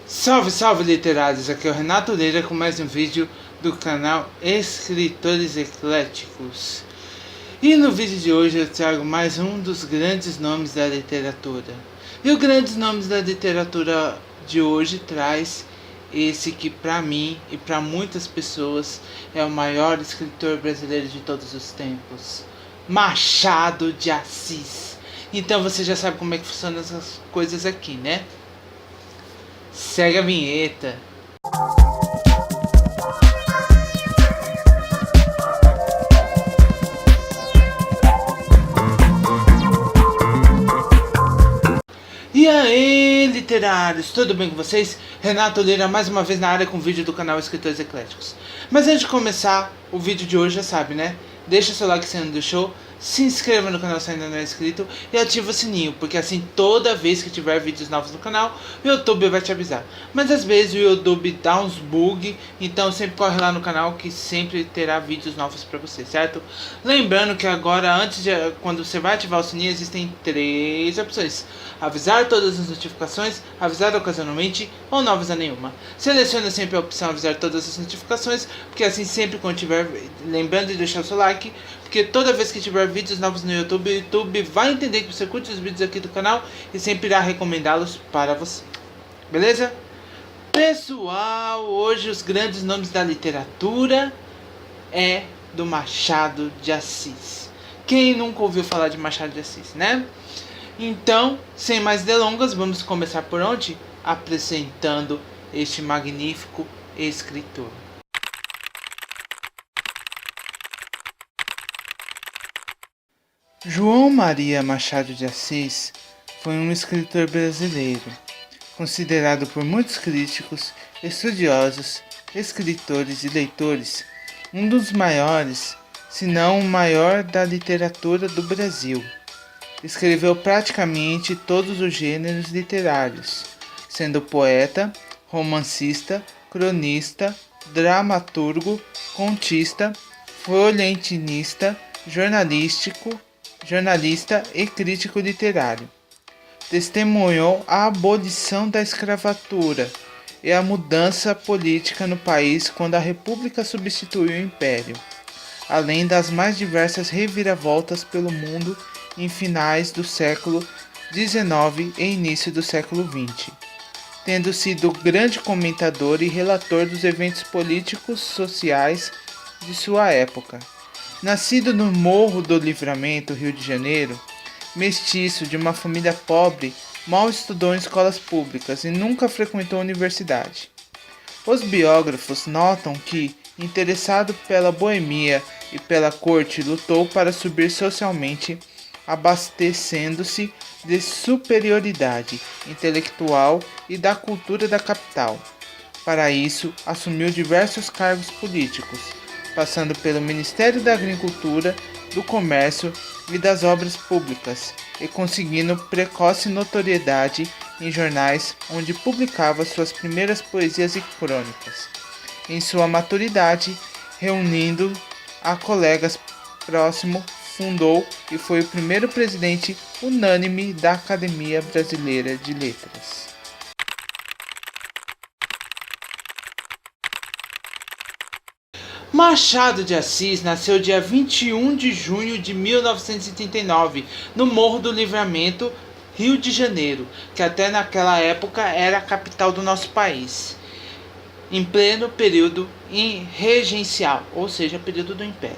Salve, salve literários, aqui é o Renato Leira com mais um vídeo do canal Escritores Ecléticos. E no vídeo de hoje eu trago mais um dos grandes nomes da literatura. E o grandes nomes da literatura de hoje traz esse que pra mim e pra muitas pessoas é o maior escritor brasileiro de todos os tempos, Machado de Assis. Então você já sabe como é que funcionam essas coisas aqui, né? Segue a vinheta. E aí, literários, tudo bem com vocês? Renato Lira mais uma vez na área com vídeo do canal Escritores Ecléticos. Mas antes de começar o vídeo de hoje, já sabe, né? Deixa seu like se ainda não deixou, se inscreva no canal se ainda não é inscrito e ativa o sininho, porque assim toda vez que tiver vídeos novos no canal, o YouTube vai te avisar. Mas às vezes o YouTube dá uns bug, então sempre corre lá no canal que sempre terá vídeos novos pra você, certo? Lembrando que agora, quando você vai ativar o sininho, existem 3 opções: avisar todas as notificações, avisar ocasionalmente ou não avisar nenhuma. Selecione sempre a opção avisar todas as notificações, porque assim sempre quando tiver, lembrando de deixar o seu like, porque toda vez que tiver vídeos novos no YouTube, o YouTube vai entender que você curte os vídeos aqui do canal e sempre irá recomendá-los para você. Beleza? Pessoal, hoje os grandes nomes da literatura é do Machado de Assis. Quem nunca ouviu falar de Machado de Assis, né? Então, sem mais delongas, vamos começar por onde? Apresentando este magnífico escritor. João Maria Machado de Assis foi um escritor brasileiro, considerado por muitos críticos, estudiosos, escritores e leitores um dos maiores, se não o maior da literatura do Brasil. Escreveu praticamente todos os gêneros literários, sendo poeta, romancista, cronista, dramaturgo, contista, folhetinista, jornalista e crítico literário. Testemunhou a abolição da escravatura e a mudança política no país quando a República substituiu o Império, além das mais diversas reviravoltas pelo mundo em finais do século XIX e início do século XX, tendo sido grande comentador e relator dos eventos políticos sociais de sua época. Nascido no Morro do Livramento, Rio de Janeiro, mestiço de uma família pobre, mal estudou em escolas públicas e nunca frequentou a universidade. Os biógrafos notam que, interessado pela boemia e pela corte, lutou para subir socialmente, abastecendo-se de superioridade intelectual e da cultura da capital. Para isso, assumiu diversos cargos políticos, passando pelo Ministério da Agricultura, do Comércio e das Obras Públicas, e conseguindo precoce notoriedade em jornais onde publicava suas primeiras poesias e crônicas. Em sua maturidade, reunindo a colegas próximos, fundou e foi o primeiro presidente unânime da Academia Brasileira de Letras. Machado de Assis nasceu dia 21 de junho de 1939, no Morro do Livramento, Rio de Janeiro, que até naquela época era a capital do nosso país, em pleno período regencial, ou seja, período do Império.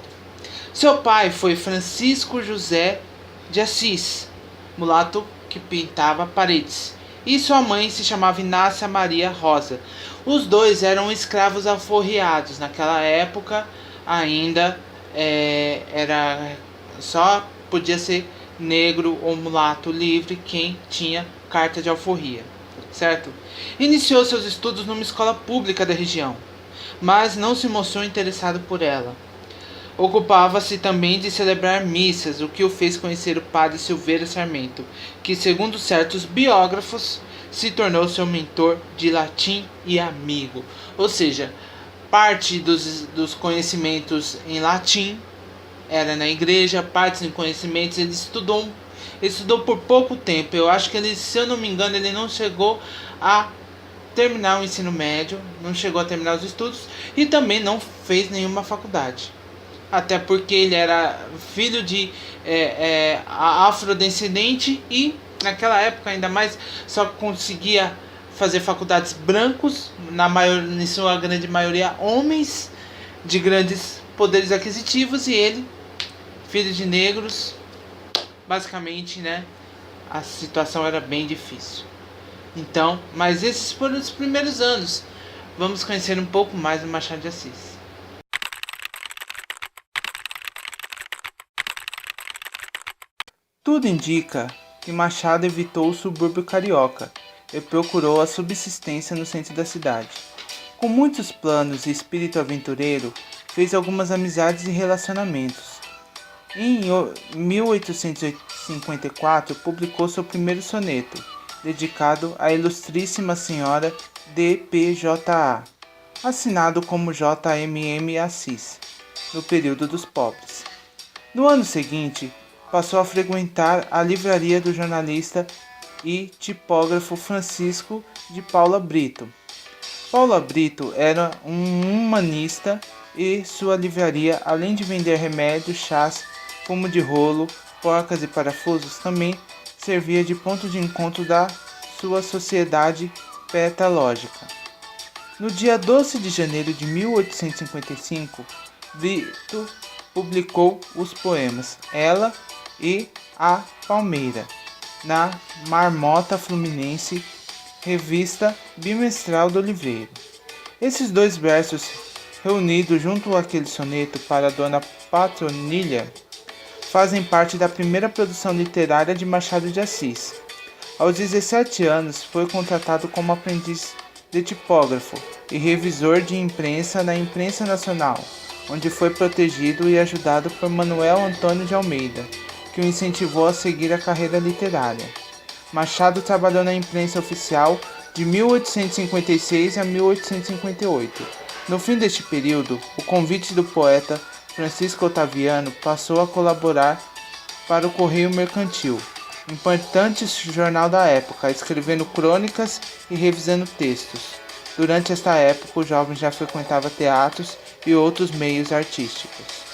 Seu pai foi Francisco José de Assis, mulato que pintava paredes, e sua mãe se chamava Inácia Maria Rosa. Os dois eram escravos alforriados. Naquela época ainda era só podia ser negro ou mulato livre quem tinha carta de alforria, certo? Iniciou seus estudos numa escola pública da região, mas não se mostrou interessado por ela. Ocupava-se também de celebrar missas, o que o fez conhecer o padre Silveira Sarmento, que, segundo certos biógrafos, se tornou seu mentor de latim e amigo. Ou seja, parte dos conhecimentos em latim era na igreja, parte dos conhecimentos ele estudou por pouco tempo. Eu acho que ele, se eu não me engano, ele não chegou a terminar o ensino médio, não chegou a terminar os estudos e também não fez nenhuma faculdade. Até porque ele era filho de afrodescendente e naquela época ainda mais só conseguia fazer faculdades brancos, em sua grande maioria homens de grandes poderes aquisitivos, e ele, filho de negros, basicamente, né, a situação era bem difícil. Então, mas esses foram os primeiros anos. Vamos conhecer um pouco mais do Machado de Assis. Tudo indica que Machado evitou o subúrbio carioca e procurou a subsistência no centro da cidade. Com muitos planos e espírito aventureiro, fez algumas amizades e relacionamentos. Em 1854, publicou seu primeiro soneto, dedicado à Ilustríssima Senhora D.P.J.A., assinado como J.M.M. Assis, no período dos pobres. No ano seguinte, passou a frequentar a livraria do jornalista e tipógrafo Francisco de Paula Brito. Paula Brito era um humanista e sua livraria, além de vender remédios, chás, fumo de rolo, porcas e parafusos, também servia de ponto de encontro da sua sociedade petalógica. No dia 12 de janeiro de 1855, Brito publicou os poemas Ela e A Palmeira, na Marmota Fluminense, revista bimestral do livreiro. Esses dois versos, reunidos junto àquele soneto para Dona Patronilha, fazem parte da primeira produção literária de Machado de Assis. Aos 17 anos, foi contratado como aprendiz de tipógrafo e revisor de imprensa na Imprensa Nacional, onde foi protegido e ajudado por Manuel Antônio de Almeida, que o incentivou a seguir a carreira literária. Machado trabalhou na imprensa oficial de 1856 a 1858. No fim deste período, o convite do poeta Francisco Otaviano passou a colaborar para o Correio Mercantil, importante jornal da época, escrevendo crônicas e revisando textos. Durante esta época, o jovem já frequentava teatros e outros meios artísticos.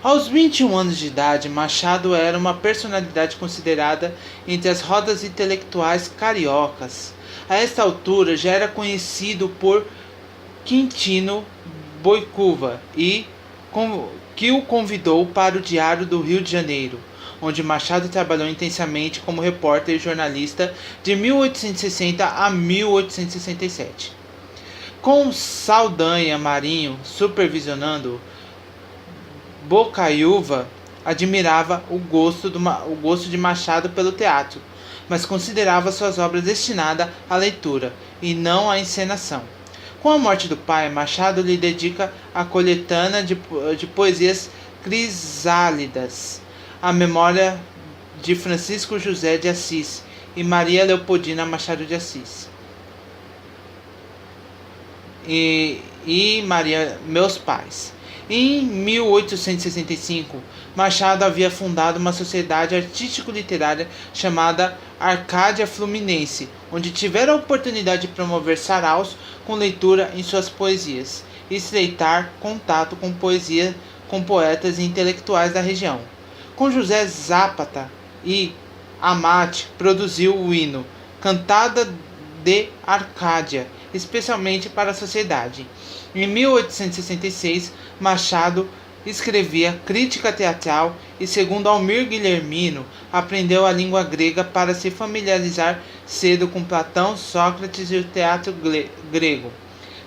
Aos 21 anos de idade, Machado era uma personalidade considerada entre as rodas intelectuais cariocas. A esta altura já era conhecido por Quintino Bocaiúva que o convidou para o Diário do Rio de Janeiro, onde Machado trabalhou intensamente como repórter e jornalista de 1860 a 1867. Com Saldanha Marinho supervisionando, Bocaiúva admirava o gosto de Machado pelo teatro, mas considerava suas obras destinadas à leitura e não à encenação. Com a morte do pai, Machado lhe dedica a coletânea de poesias crisálidas, à memória de Francisco José de Assis e Maria Leopoldina Machado de Assis. E Maria, meus pais. Em 1865, Machado havia fundado uma sociedade artístico-literária chamada Arcádia Fluminense, onde tiveram a oportunidade de promover saraus com leitura em suas poesias e estreitar contato com poetas e intelectuais da região. Com José Zapata e Amate, produziu o hino Cantada de Arcádia, especialmente para a sociedade. Em 1866, Machado escrevia crítica teatral e, segundo Almir Guilhermino, aprendeu a língua grega para se familiarizar cedo com Platão, Sócrates e o teatro grego.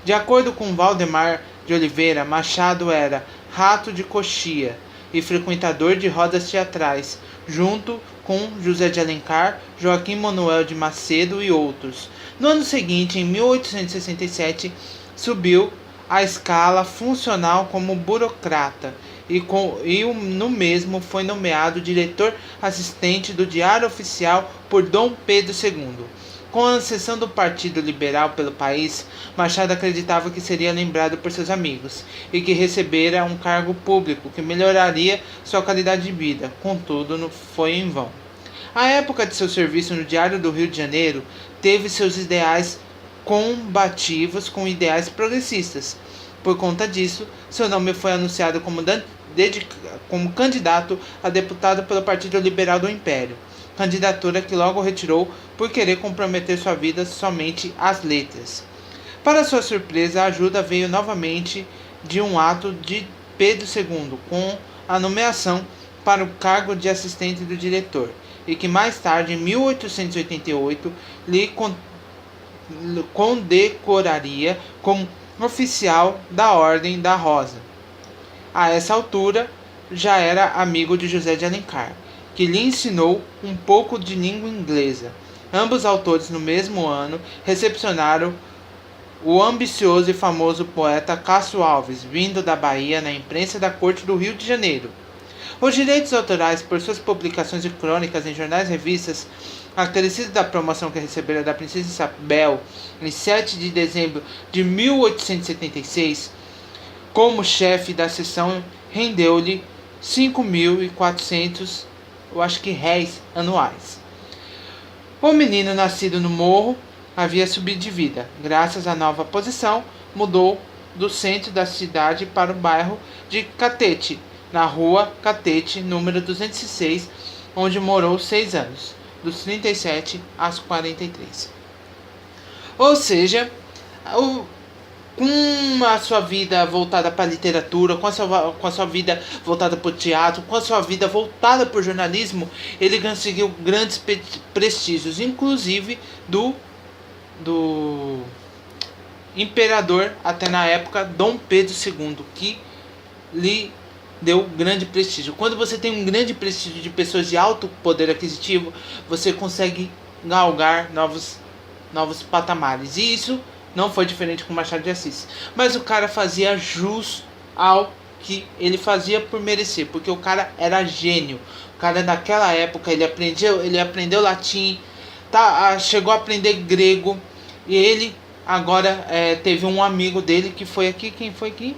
De acordo com Valdemar de Oliveira, Machado era rato de coxia e frequentador de rodas teatrais, junto com José de Alencar, Joaquim Manuel de Macedo e outros. No ano seguinte, em 1867, subiu a escala funcional como burocrata e no mesmo foi nomeado diretor assistente do Diário Oficial por Dom Pedro II. Com a ascensão do Partido Liberal pelo país, Machado acreditava que seria lembrado por seus amigos e que recebera um cargo público que melhoraria sua qualidade de vida. Contudo, não foi em vão. A época de seu serviço no Diário do Rio de Janeiro teve seus ideais combativos com ideais progressistas. Por conta disso, seu nome foi anunciado como candidato a deputado pelo Partido Liberal do Império, candidatura que logo retirou por querer comprometer sua vida somente às letras. Para sua surpresa, a ajuda veio novamente de um ato de Pedro II, com a nomeação para o cargo de assistente do diretor, e que mais tarde, em 1888, lhe condecoraria como oficial da Ordem da Rosa. A essa altura, já era amigo de José de Alencar, que lhe ensinou um pouco de língua inglesa. Ambos autores, no mesmo ano, recepcionaram o ambicioso e famoso poeta Cássio Alves, vindo da Bahia na imprensa da corte do Rio de Janeiro. Os direitos autorais por suas publicações e crônicas em jornais e revistas, acrescido da promoção que recebera da princesa Isabel em 7 de dezembro de 1876, como chefe da seção, rendeu-lhe 5.400, réis anuais. O menino, nascido no morro, havia subido de vida. Graças à nova posição, mudou do centro da cidade para o bairro de Catete, na rua Catete, número 206, onde morou 6 anos, dos 37 aos 43. Ou seja, com a sua vida voltada para a literatura, com a sua vida voltada para o teatro, com a sua vida voltada para o jornalismo, ele conseguiu grandes prestígios, inclusive do imperador, até na época, Dom Pedro II, que lhe deu grande prestígio. Quando você tem um grande prestígio de pessoas de alto poder aquisitivo, você consegue galgar novos patamares. E isso não foi diferente com Machado de Assis. Mas o cara fazia jus ao que ele fazia por merecer, porque o cara era gênio. O cara naquela época ele aprendeu latim, chegou a aprender grego, e ele agora teve um amigo dele que foi aqui. Quem foi aqui?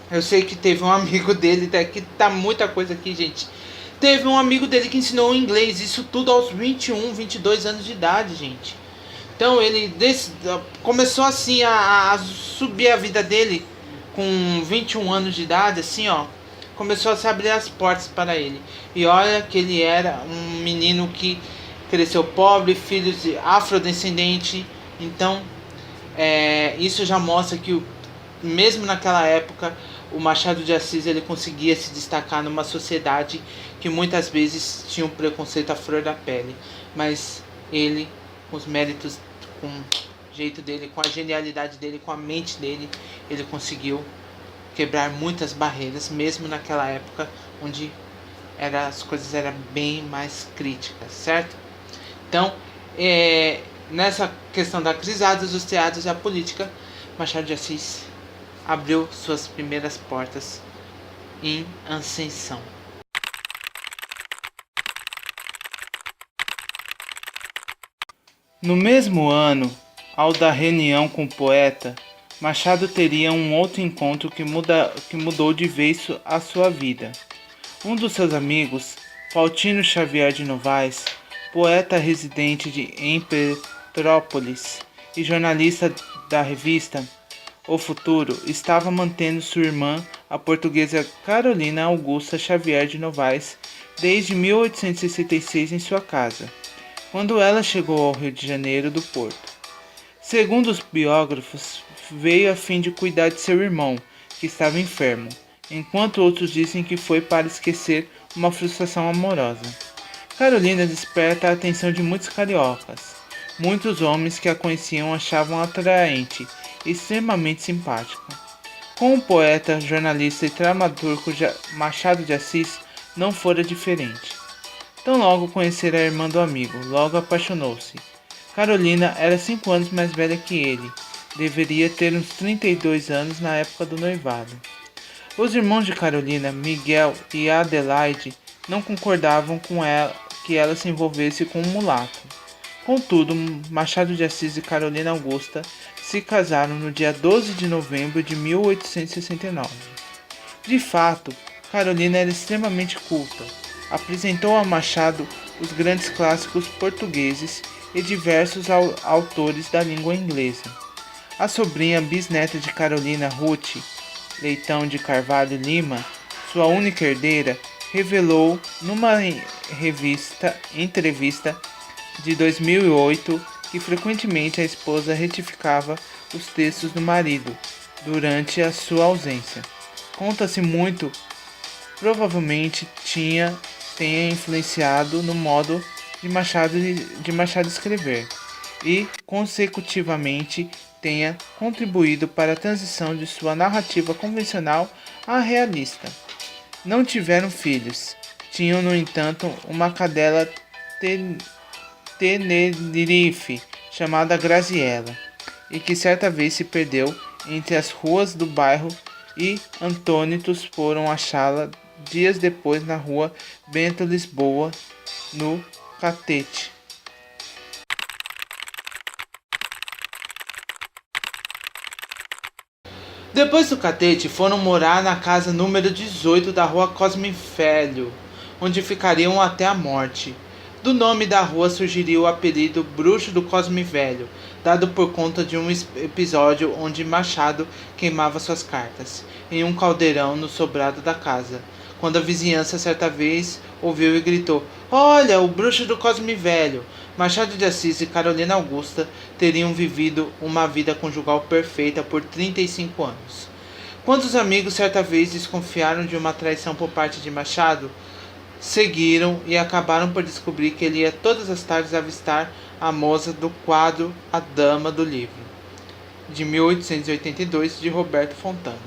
Eu sei que teve um amigo dele, que tá muita coisa aqui, gente. Teve um amigo dele que ensinou inglês, isso tudo aos 21, 22 anos de idade, gente. Então ele começou assim a subir a vida dele com 21 anos de idade, assim, ó. Começou a se abrir as portas para ele. E olha que ele era um menino que cresceu pobre, filho de afrodescendente. Então, isso já mostra que, mesmo naquela época, o Machado de Assis ele conseguia se destacar numa sociedade que muitas vezes tinha um preconceito à flor da pele. Mas ele, com os méritos, com o jeito dele, com a genialidade dele, com a mente dele, ele conseguiu quebrar muitas barreiras, mesmo naquela época onde as coisas eram bem mais críticas, certo? Então, nessa questão da crisada dos teatros e a política, Machado de Assis abriu suas primeiras portas em ascensão. No mesmo ano, ao da reunião com o poeta, Machado teria um outro encontro que mudou de vez a sua vida. Um dos seus amigos, Faustino Xavier de Novaes, poeta residente em Petrópolis e jornalista da revista O Futuro, estava mantendo sua irmã, a portuguesa Carolina Augusta Xavier de Novaes, desde 1866 em sua casa, quando ela chegou ao Rio de Janeiro do Porto. Segundo os biógrafos, veio a fim de cuidar de seu irmão, que estava enfermo, enquanto outros dizem que foi para esquecer uma frustração amorosa. Carolina desperta a atenção de muitos cariocas. Muitos homens que a conheciam achavam atraente e extremamente simpática. Com o poeta, jornalista e dramaturgo Machado de Assis não fora diferente. Tão logo conhecera a irmã do amigo, logo apaixonou-se. Carolina era 5 anos mais velha que ele. Deveria ter uns 32 anos na época do noivado. Os irmãos de Carolina, Miguel e Adelaide, não concordavam com que ela se envolvesse com um mulato. Contudo, Machado de Assis e Carolina Augusta se casaram no dia 12 de novembro de 1869. De fato, Carolina era extremamente culta. Apresentou a Machado os grandes clássicos portugueses e diversos autores da língua inglesa. A sobrinha bisneta de Carolina, Ruth Leitão de Carvalho Lima, sua única herdeira, revelou numa entrevista de 2008 que frequentemente a esposa retificava os textos do marido durante a sua ausência. Conta-se muito, provavelmente tenha influenciado no modo de Machado escrever e, consecutivamente, tenha contribuído para a transição de sua narrativa convencional à realista. Não tiveram filhos. Tinham, no entanto, uma cadela Tenerife chamada Graziella, e que certa vez se perdeu entre as ruas do bairro e antônitos foram achá-la dias depois na rua Bento Lisboa, no Catete. Depois do Catete, foram morar na casa número 18 da rua Cosme Velho, onde ficariam até a morte. Do nome da rua surgiria o apelido Bruxo do Cosme Velho, dado por conta de um episódio onde Machado queimava suas cartas em um caldeirão no sobrado da casa, quando a vizinhança certa vez ouviu e gritou: "Olha, o Bruxo do Cosme Velho!" Machado de Assis e Carolina Augusta teriam vivido uma vida conjugal perfeita por 35 anos. Quando os amigos certa vez desconfiaram de uma traição por parte de Machado, seguiram e acabaram por descobrir que ele ia todas as tardes avistar a moça do quadro A Dama do Livro, de 1882, de Roberto Fontana.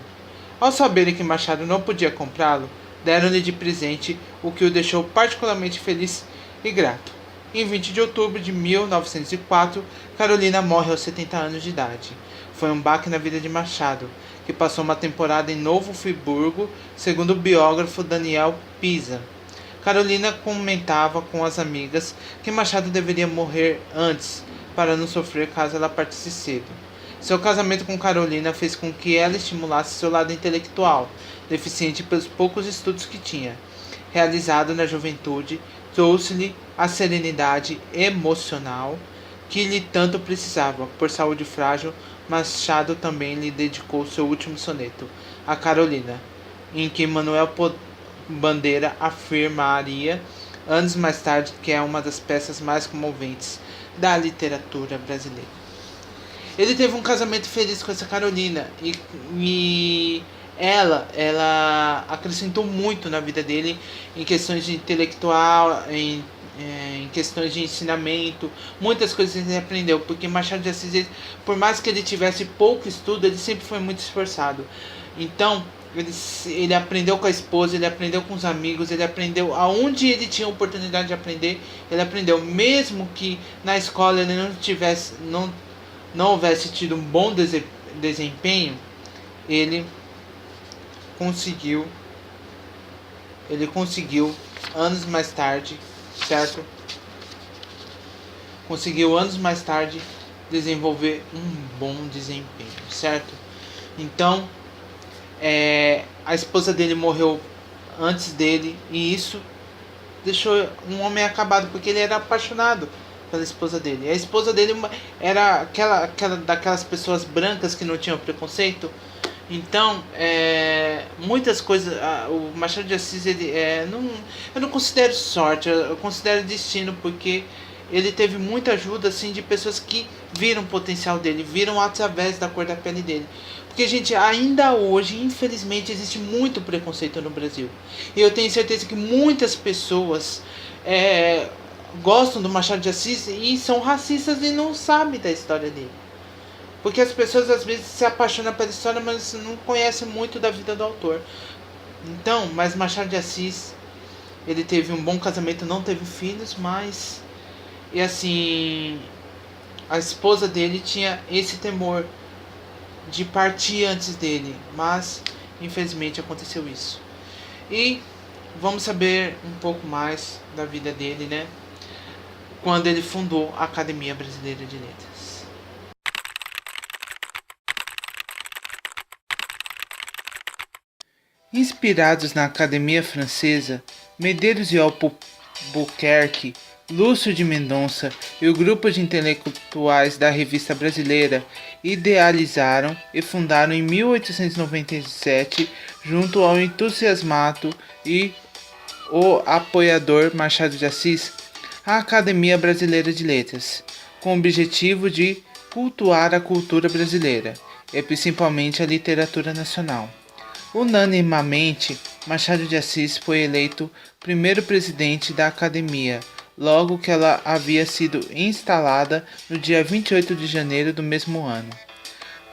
Ao saberem que Machado não podia comprá-lo, deram-lhe de presente o que o deixou particularmente feliz e grato. Em 20 de outubro de 1904, Carolina morre aos 70 anos de idade. Foi um baque na vida de Machado, que passou uma temporada em Novo Friburgo, segundo o biógrafo Daniel Pisa. Carolina comentava com as amigas que Machado deveria morrer antes, para não sofrer caso ela partisse cedo. Seu casamento com Carolina fez com que ela estimulasse seu lado intelectual, deficiente pelos poucos estudos que tinha realizado na juventude, trouxe-lhe a serenidade emocional que lhe tanto precisava. Por saúde frágil, Machado também lhe dedicou seu último soneto, a Carolina, em que Manuel Bandeira afirmaria anos mais tarde que é uma das peças mais comoventes da literatura brasileira. Ele teve um casamento feliz com essa Carolina e ela acrescentou muito na vida dele em questões de intelectual, em questões de ensinamento, muitas coisas ele aprendeu, porque Machado de Assis, por mais que ele tivesse pouco estudo, ele sempre foi muito esforçado. Então, ele aprendeu com a esposa, ele aprendeu com os amigos, ele aprendeu aonde ele tinha oportunidade de aprender, ele aprendeu, mesmo que na escola ele não houvesse tido um bom desempenho, ele conseguiu anos mais tarde, certo? Conseguiu anos mais tarde desenvolver um bom desempenho, certo? Então, a esposa dele morreu antes dele e isso deixou um homem acabado, porque ele era apaixonado pela esposa dele. A esposa dele era aquela daquelas pessoas brancas que não tinham preconceito. Então, muitas coisas, o Machado de Assis, eu não considero sorte, eu considero destino, porque ele teve muita ajuda assim de pessoas que viram o potencial dele, viram através da cor da pele dele. Porque, gente, ainda hoje, infelizmente, existe muito preconceito no Brasil. E eu tenho certeza que muitas pessoas gostam do Machado de Assis e são racistas e não sabem da história dele. Porque as pessoas às vezes se apaixonam pela história, mas não conhecem muito da vida do autor. Então, mas Machado de Assis, ele teve um bom casamento, não teve filhos, mas... E assim, a esposa dele tinha esse temor de partir antes dele, mas infelizmente aconteceu isso. E vamos saber um pouco mais da vida dele, né? Quando ele fundou a Academia Brasileira de Letras. Inspirados na Academia Francesa, Medeiros de Albuquerque, Lúcio de Mendonça e o grupo de intelectuais da Revista Brasileira idealizaram e fundaram em 1897, junto ao entusiasmado e o apoiador Machado de Assis, a Academia Brasileira de Letras, com o objetivo de cultuar a cultura brasileira e principalmente a literatura nacional. Unanimamente, Machado de Assis foi eleito primeiro presidente da Academia, logo que ela havia sido instalada no dia 28 de janeiro do mesmo ano.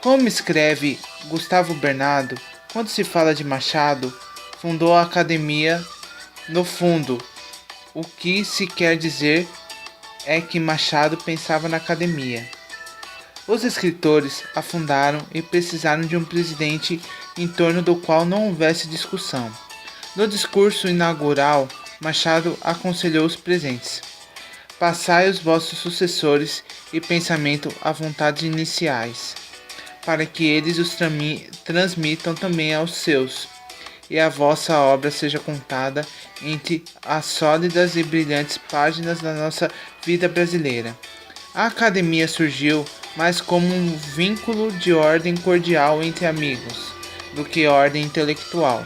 Como escreve Gustavo Bernardo, quando se fala de Machado, fundou a Academia. No fundo, o que se quer dizer é que Machado pensava na Academia. Os escritores a fundaram e precisaram de um presidente em torno do qual não houvesse discussão. No discurso inaugural, Machado aconselhou os presentes: passai os vossos sucessores e pensamento a vontades iniciais, para que eles os transmitam também aos seus, e a vossa obra seja contada entre as sólidas e brilhantes páginas da nossa vida brasileira. A academia surgiu mais como um vínculo de ordem cordial entre amigos, do que ordem intelectual.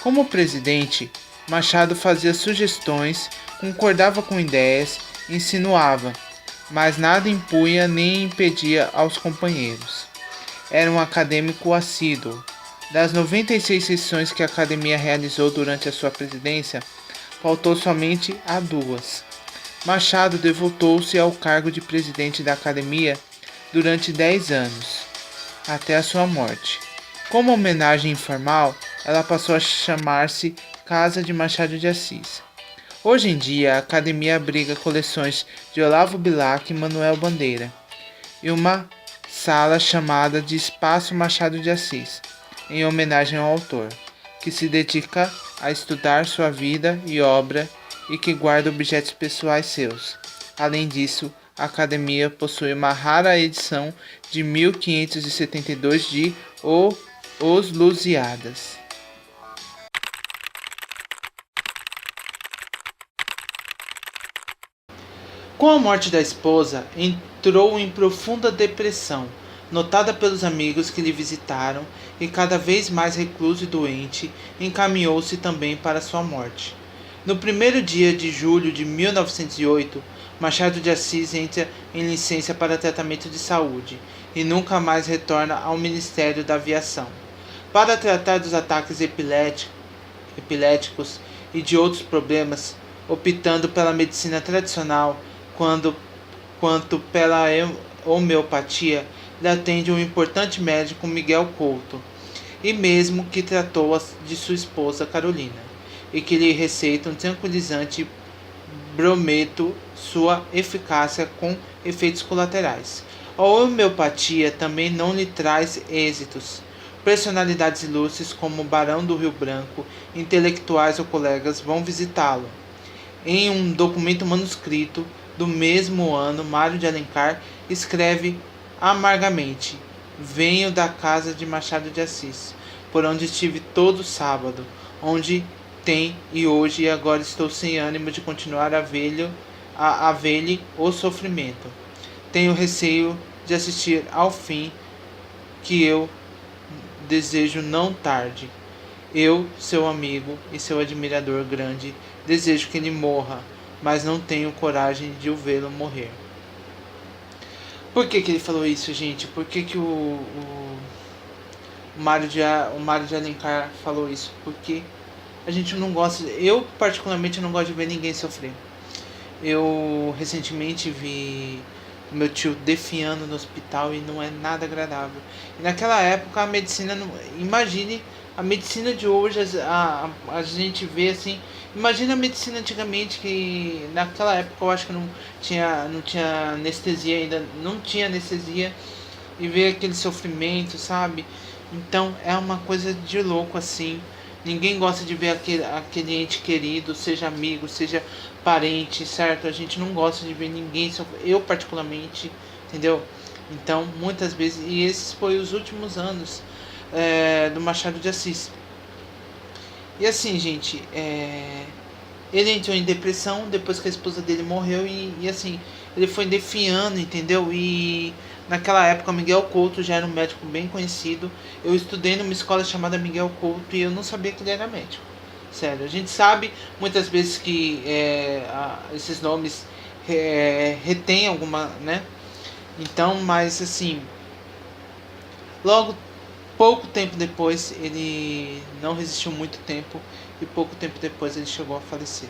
Como presidente, Machado fazia sugestões, concordava com ideias, insinuava, mas nada impunha nem impedia aos companheiros. Era um acadêmico assíduo. Das 96 sessões que a academia realizou durante a sua presidência, faltou somente a 2. Machado devotou-se ao cargo de presidente da academia durante 10 anos, até a sua morte. Como homenagem informal, ela passou a chamar-se Casa de Machado de Assis. Hoje em dia, a academia abriga coleções de Olavo Bilac e Manuel Bandeira, e uma sala chamada de Espaço Machado de Assis, em homenagem ao autor, que se dedica a estudar sua vida e obra e que guarda objetos pessoais seus. Além disso, a academia possui uma rara edição de 1572 de Os Lusíadas. Com a morte da esposa, entrou em profunda depressão, notada pelos amigos que lhe visitaram, e cada vez mais recluso e doente, encaminhou-se também para sua morte. No primeiro dia de julho de 1908, Machado de Assis entra em licença para tratamento de saúde e nunca mais retorna ao Ministério da Aviação. Para tratar dos ataques epiléticos e de outros problemas, optando pela medicina tradicional quanto pela homeopatia, lhe atende um importante médico, Miguel Couto, e mesmo que tratou de sua esposa Carolina, e que lhe receita um tranquilizante brometo sua eficácia com efeitos colaterais. A homeopatia também não lhe traz êxitos. Personalidades ilustres como o Barão do Rio Branco, intelectuais ou colegas vão visitá-lo. Em um documento manuscrito do mesmo ano, Mário de Alencar escreve amargamente: venho da casa de Machado de Assis, por onde estive todo sábado, onde tem e hoje e agora estou sem ânimo de continuar a ver-lhe o sofrimento. Tenho receio de assistir ao fim que eu desejo não tarde. Eu, seu amigo e seu admirador grande, desejo que ele morra, mas não tenho coragem de o vê-lo morrer. Por que ele falou isso, gente? Por que o Mário de Alencar falou isso? Porque a gente não gosta, eu particularmente não gosto de ver ninguém sofrer. Eu recentemente vi meu tio definhando no hospital e não é nada agradável. E naquela época a medicina, imagine a medicina de hoje, a gente vê assim, imagina a medicina antigamente, que naquela época eu acho que não tinha anestesia ainda, não tinha anestesia, e ver aquele sofrimento, sabe? Então é uma coisa de louco assim. Ninguém gosta de ver aquele ente querido, seja amigo, seja parente, certo? A gente não gosta de ver ninguém sofrer, eu particularmente, entendeu? Então, muitas vezes, e esses foram os últimos anos do Machado de Assis. E assim, gente, ele entrou em depressão depois que a esposa dele morreu e assim, ele foi definhando, entendeu? E naquela época Miguel Couto já era um médico bem conhecido. Eu estudei numa escola chamada Miguel Couto e eu não sabia que ele era médico. Sério, a gente sabe muitas vezes que esses nomes retém alguma, né? Então, mas assim, logo pouco tempo depois ele não resistiu muito tempo e pouco tempo depois ele chegou a falecer.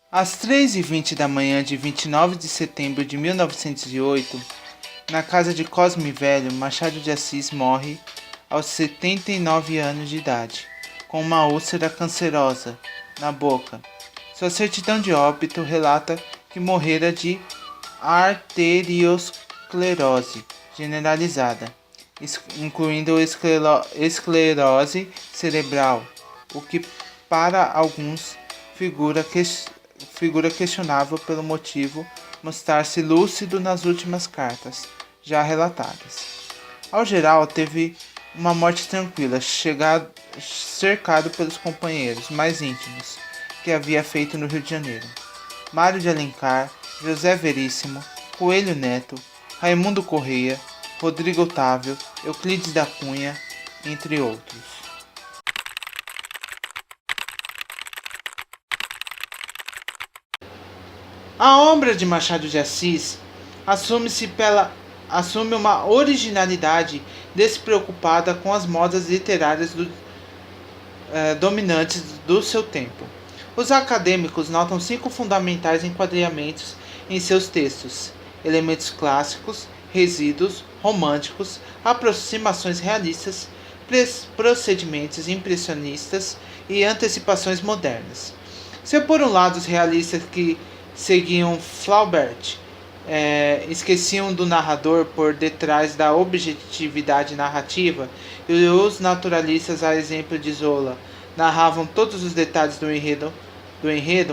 Às 3h20 da manhã de 29 de setembro de 1908, na casa de Cosme Velho, Machado de Assis morre aos 79 anos de idade, com uma úlcera cancerosa na boca. Sua certidão de óbito relata que morrera de arteriosclerose generalizada, incluindo esclerose cerebral, o que para alguns figura questionável pelo motivo mostrar-se lúcido nas últimas cartas já relatadas. Ao geral, teve uma morte tranquila, cercado pelos companheiros mais íntimos que havia feito no Rio de Janeiro. Mário de Alencar, José Veríssimo, Coelho Neto, Raimundo Correia, Rodrigo Otávio, Euclides da Cunha, entre outros. A obra de Machado de Assis assume uma originalidade despreocupada com as modas literárias dominantes do seu tempo. Os acadêmicos notam 5 fundamentais enquadramentos em seus textos: elementos clássicos, resíduos, românticos, aproximações realistas, procedimentos impressionistas e antecipações modernas. Se por um lado os realistas que seguiam Flaubert esqueciam do narrador por detrás da objetividade narrativa, e os naturalistas, a exemplo de Zola, narravam todos os detalhes do enredo,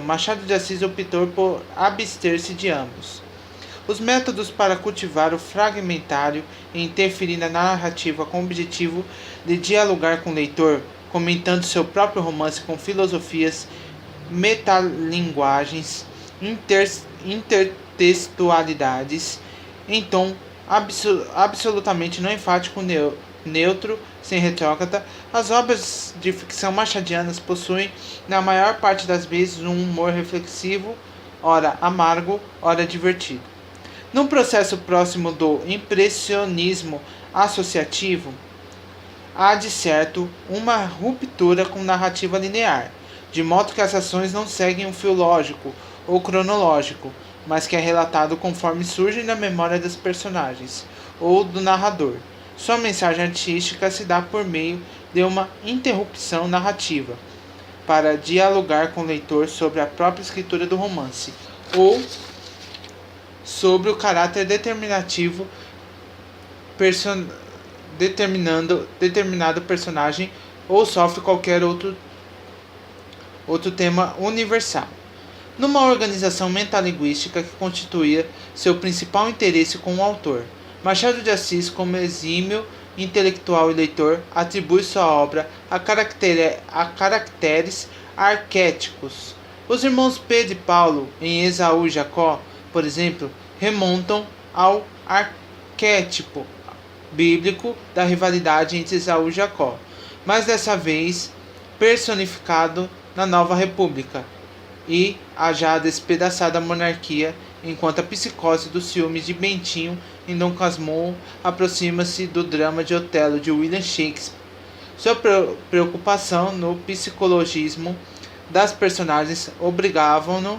Machado de Assis optou por abster-se de ambos. Os métodos para cultivar o fragmentário e interferir na narrativa com o objetivo de dialogar com o leitor, comentando seu próprio romance com filosofias, metalinguagens, intertextualidades, em tom absolutamente não enfático, neutro, sem retrógrada. As obras de ficção machadianas possuem, na maior parte das vezes, um humor reflexivo, ora amargo, ora divertido. Num processo próximo do impressionismo associativo, há de certo uma ruptura com narrativa linear, de modo que as ações não seguem um fio lógico ou cronológico, mas que é relatado conforme surge na memória dos personagens ou do narrador. Sua mensagem artística se dá por meio de uma interrupção narrativa, para dialogar com o leitor sobre a própria escritura do romance, ou sobre o caráter determinativo determinado personagem, ou sofre qualquer outro tema universal. Numa organização metalinguística que constituía seu principal interesse com o autor, Machado de Assis, como exímio intelectual e leitor, atribui sua obra a caracteres arquétipos. Os irmãos Pedro e Paulo, em Esaú e Jacó, por exemplo, remontam ao arquétipo bíblico da rivalidade entre Esaú e Jacó, mas dessa vez personificado na Nova República, e a já despedaçada monarquia, enquanto a psicose dos ciúmes de Bentinho em Dom Casmurro aproxima-se do drama de Otelo de William Shakespeare. Sua preocupação no psicologismo das personagens obrigavam-no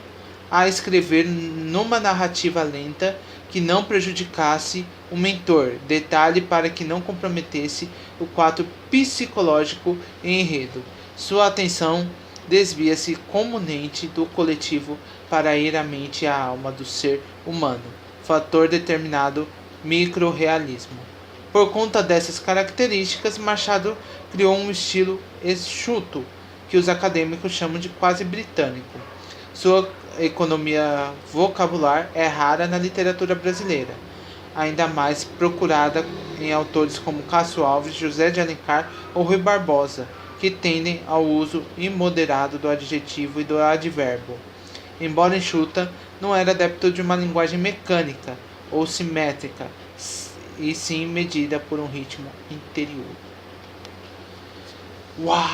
a escrever numa narrativa lenta que não prejudicasse o mentor, detalhe para que não comprometesse o quadro psicológico em enredo. Sua atenção desvia-se comumente do coletivo para ir à mente e à alma do ser humano, fator determinado microrrealismo. Por conta dessas características, Machado criou um estilo enxuto, que os acadêmicos chamam de quase britânico. Sua economia vocabular é rara na literatura brasileira. ainda mais procurada em autores como Cássio Alves, José de Alencar ou Rui Barbosa, que tendem ao uso imoderado do adjetivo e do advérbio. Embora enxuta, não era adepto de uma linguagem mecânica ou simétrica, e sim medida por um ritmo interior. Uau!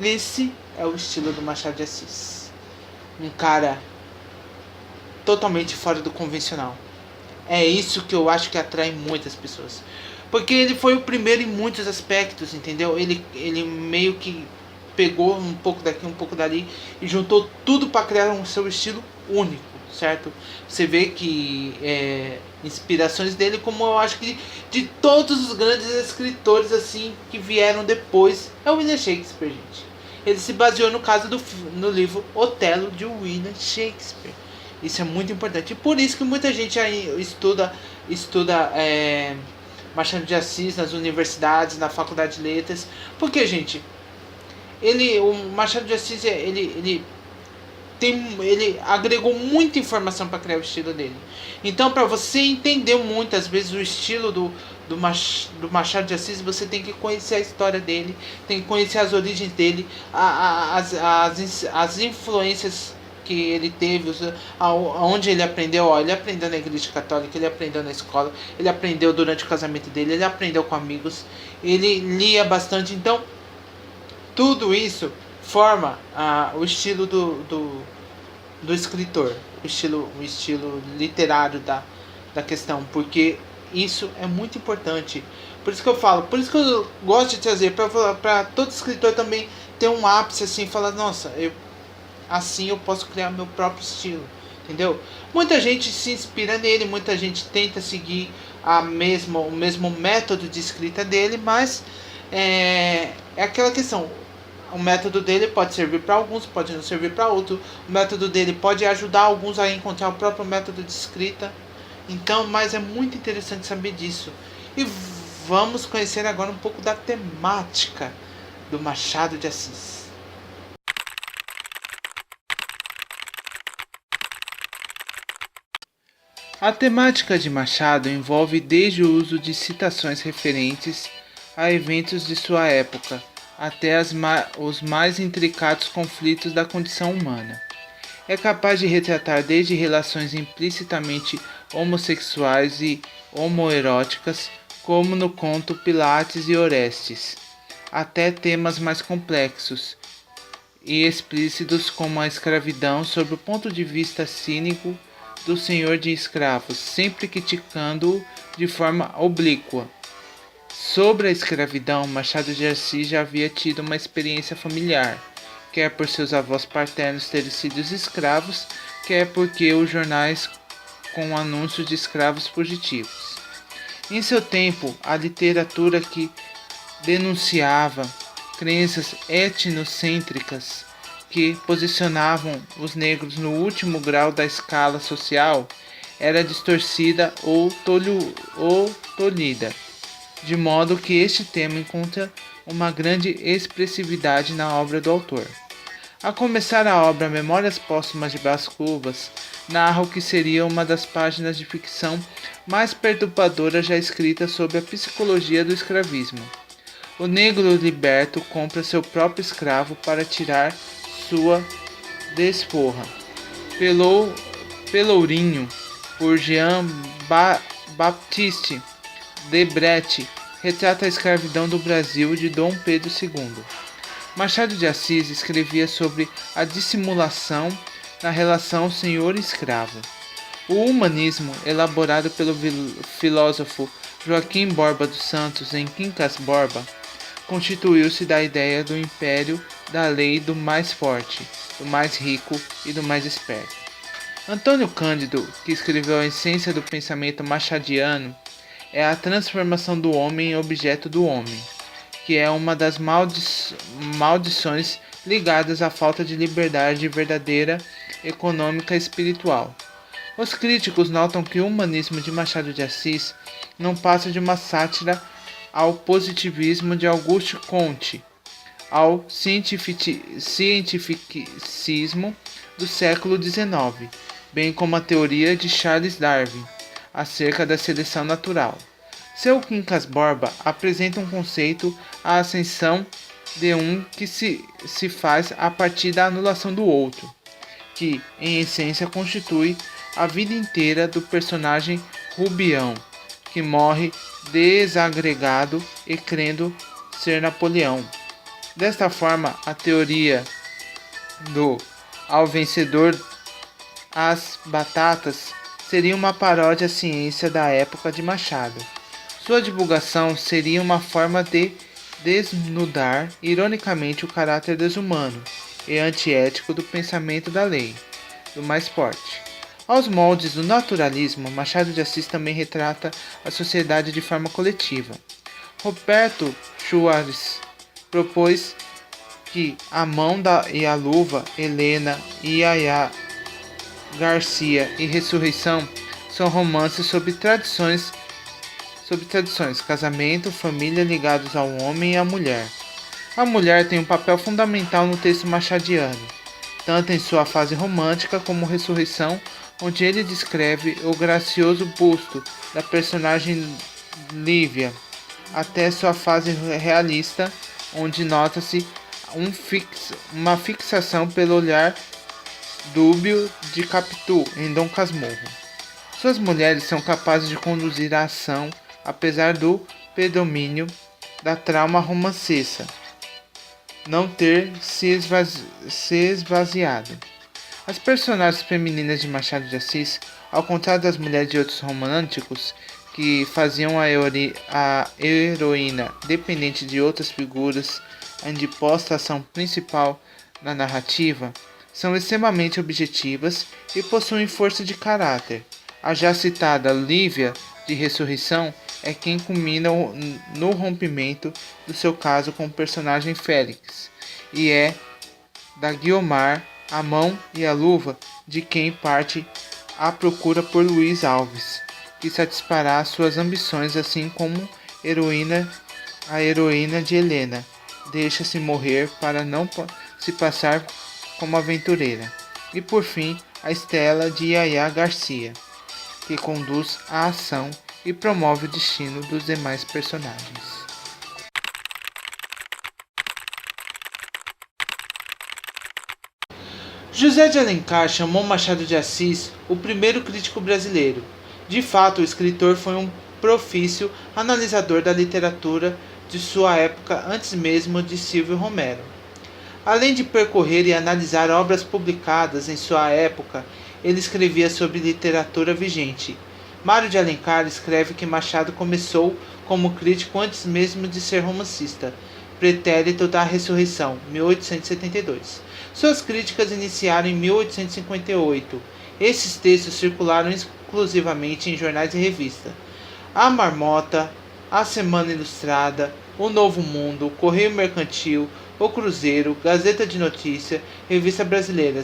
Esse é o estilo do Machado de Assis. Um cara totalmente fora do convencional. É isso que eu acho que atrai muitas pessoas. Porque ele foi o primeiro em muitos aspectos, entendeu? Ele meio que pegou um pouco daqui, um pouco dali e juntou tudo para criar um seu estilo único, certo? Você vê que inspirações dele, como eu acho que de todos os grandes escritores assim que vieram depois, é o William Shakespeare, gente. Ele se baseou no livro Otelo de William Shakespeare. Isso é muito importante. E por isso que muita gente aí estuda Machado de Assis nas universidades, na faculdade de letras. Porque, gente, o Machado de Assis, ele agregou muita informação para criar o estilo dele. Então, para você entender muitas vezes o estilo do Machado de Assis, você tem que conhecer a história dele, tem que conhecer as origens dele, as influências que ele teve, onde ele aprendeu. Ele aprendeu na igreja católica, ele aprendeu na escola, ele aprendeu durante o casamento dele, ele aprendeu com amigos, ele lia bastante. Então, tudo isso forma o estilo do escritor, o estilo literário da questão, porque isso é muito importante. Por isso que eu falo, por isso que eu gosto de trazer, para todo escritor também ter um ápice assim, falar, nossa, assim eu posso criar meu próprio estilo, entendeu? Muita gente se inspira nele, muita gente tenta seguir o mesmo método de escrita dele, mas é aquela questão. O método dele pode servir para alguns, pode não servir para outros. O método dele pode ajudar alguns a encontrar o próprio método de escrita. Então, mas é muito interessante saber disso. E vamos conhecer agora um pouco da temática do Machado de Assis. A temática de Machado envolve desde o uso de citações referentes a eventos de sua época, até os mais intricados conflitos da condição humana. É capaz de retratar desde relações implicitamente homossexuais e homoeróticas, como no conto Pilates e Orestes, até temas mais complexos e explícitos como a escravidão sob o ponto de vista cínico do senhor de escravos, sempre criticando-o de forma oblíqua. Sobre a escravidão, Machado de Assis já havia tido uma experiência familiar, quer por seus avós paternos terem sido escravos, quer porque os jornais com anúncios de escravos fugitivos. Em seu tempo, a literatura que denunciava crenças etnocêntricas que posicionavam os negros no último grau da escala social era distorcida ou tolhida, de modo que este tema encontra uma grande expressividade na obra do autor. A começar a obra Memórias Póstumas de Brás Cubas, narra o que seria uma das páginas de ficção mais perturbadoras já escritas sobre a psicologia do escravismo. O negro liberto compra seu próprio escravo para tirar sua desforra. Pelourinho, por Jean-Baptiste Debrecht, retrata a escravidão do Brasil de Dom Pedro II. Machado de Assis escrevia sobre a dissimulação na relação senhor-escravo. O humanismo, elaborado pelo filósofo Joaquim Borba dos Santos em Quincas Borba, constituiu-se da ideia do império da lei do mais forte, do mais rico e do mais esperto. Antônio Cândido, que escreveu a essência do pensamento machadiano, é a transformação do homem em objeto do homem, que é uma das maldições ligadas à falta de liberdade verdadeira, econômica e espiritual. Os críticos notam que o humanismo de Machado de Assis não passa de uma sátira ao positivismo de Auguste Comte, ao cientificismo do século XIX, bem como a teoria de Charles Darwin acerca da seleção natural. Seu Quincas Borba apresenta um conceito, a ascensão de um que se faz a partir da anulação do outro, que, em essência, constitui a vida inteira do personagem Rubião, que morre desagregado e crendo ser Napoleão. Desta forma, a teoria do ao vencedor as batatas seria uma paródia à ciência da época de Machado. Sua divulgação seria uma forma de desnudar ironicamente o caráter desumano e antiético do pensamento da lei, do mais forte. Aos moldes do naturalismo, Machado de Assis também retrata a sociedade de forma coletiva. Roberto Schwartz propôs que A Mão e a Luva, Helena, Yaya Garcia e Ressurreição são romances sobre tradições, casamento, família ligados ao homem e à mulher. A mulher tem um papel fundamental no texto machadiano, tanto em sua fase romântica como Ressurreição, onde ele descreve o gracioso busto da personagem Lívia, até sua fase realista, onde nota-se uma fixação pelo olhar dúbio de Capitu em Dom Casmurro. Suas mulheres são capazes de conduzir a ação, apesar do predomínio da trama romancesa não ter se esvaziado. As personagens femininas de Machado de Assis, ao contrário das mulheres de outros românticos, que faziam a heroína dependente de outras figuras onde posta a ação principal na narrativa, são extremamente objetivas e possuem força de caráter. A já citada Lívia de Ressurreição é quem culmina no rompimento do seu caso com o personagem Félix, e é da Guiomar A Mão e a Luva de quem parte a procura por Luiz Alves, que satisfará suas ambições, assim como a heroína de Helena deixa-se morrer para não se passar como aventureira. E por fim, a Estela de Yaya Garcia, que conduz a ação e promove o destino dos demais personagens. José de Alencar chamou Machado de Assis o primeiro crítico brasileiro. De fato, o escritor foi um profício analisador da literatura de sua época antes mesmo de Silvio Romero. Além de percorrer e analisar obras publicadas em sua época, ele escrevia sobre literatura vigente. Mário de Alencar escreve que Machado começou como crítico antes mesmo de ser romancista, Pretérito da Ressurreição, 1872. Suas críticas iniciaram em 1858. Esses textos circularam exclusivamente em jornais e revistas. A Marmota, A Semana Ilustrada, O Novo Mundo, Correio Mercantil, O Cruzeiro, Gazeta de Notícia, Revista Brasileira,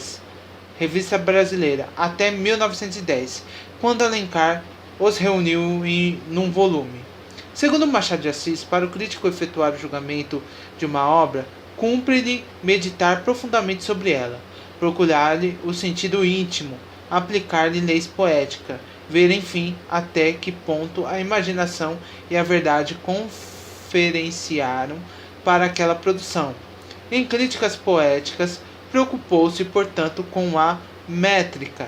até 1910, quando Alencar os reuniu num volume. Segundo Machado de Assis, para o crítico efetuar o julgamento de uma obra, cumpre-lhe meditar profundamente sobre ela, procurar-lhe o sentido íntimo, aplicar-lhe leis poéticas, ver, enfim, até que ponto a imaginação e a verdade conferenciaram para aquela produção. Em críticas poéticas, preocupou-se, portanto, com a métrica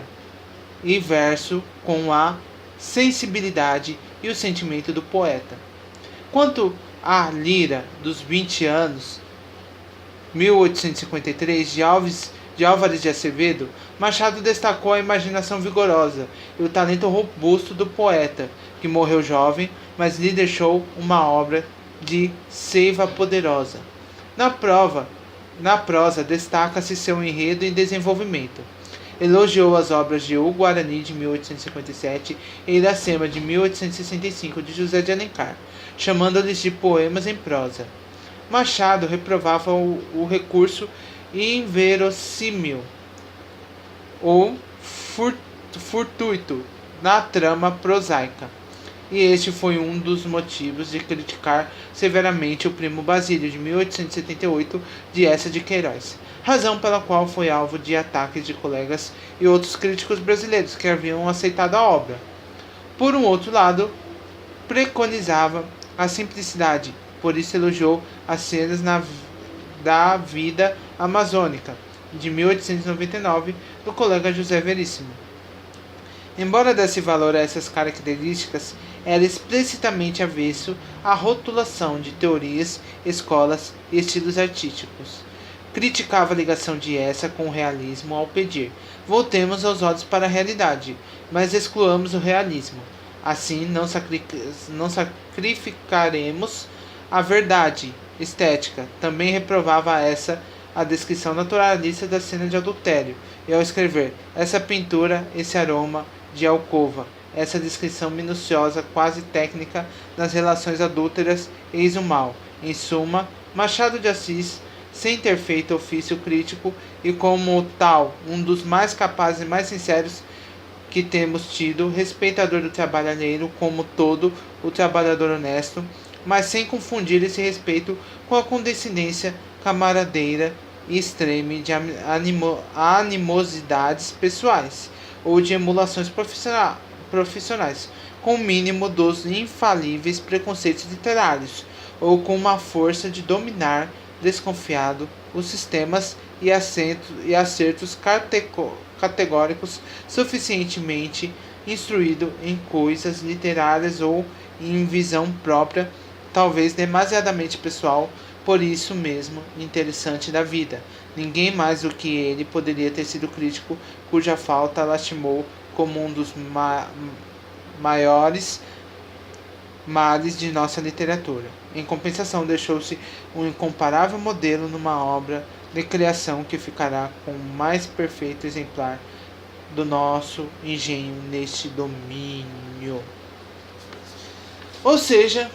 e verso com a sensibilidade e o sentimento do poeta. Quanto à Lira dos 20 anos, 1853, de Álvares de Azevedo, Machado destacou a imaginação vigorosa e o talento robusto do poeta, que morreu jovem, mas lhe deixou uma obra de seiva poderosa. Na prosa, destaca-se seu enredo e desenvolvimento. Elogiou as obras de O Guarani, de 1857, e Iracema, de 1865, de José de Alencar, chamando-lhes de poemas em prosa. Machado reprovava o recurso inverossímil ou fortuito na trama prosaica, e este foi um dos motivos de criticar severamente o Primo Basílio, de 1878, de Eça de Queiroz. razão pela qual foi alvo de ataques de colegas e outros críticos brasileiros que haviam aceitado a obra. Por um outro lado, preconizava a simplicidade, por isso elogiou as cenas da vida amazônica, de 1899, do colega José Veríssimo. Embora desse valor a essas características, era explicitamente avesso à rotulação de teorias, escolas e estilos artísticos. Criticava a ligação de essa com o realismo ao pedir: voltemos os olhos para a realidade, mas excluamos o realismo. Assim, não sacrificaremos a verdade estética. Também reprovava essa a descrição naturalista da cena de adultério, e ao escrever: essa pintura, esse aroma de alcova, essa descrição minuciosa, quase técnica, das relações adúlteras, eis o mal. Em suma, Machado de Assis, sem ter feito ofício crítico e como tal um dos mais capazes e mais sinceros que temos tido, respeitador do trabalho alheio como todo o trabalhador honesto, mas sem confundir esse respeito com a condescendência camaradeira e extreme de animosidades pessoais ou de emulações profissionais, com o mínimo dos infalíveis preconceitos literários, ou com uma força de dominar desconfiado os sistemas e acertos categóricos suficientemente instruído em coisas literárias ou em visão própria, talvez demasiadamente pessoal, por isso mesmo interessante da vida. Ninguém mais do que ele poderia ter sido crítico, cuja falta lastimou como um dos maiores males de nossa literatura. Em compensação, deixou-se um incomparável modelo numa obra de criação que ficará com o mais perfeito exemplar do nosso engenho neste domínio. Ou seja,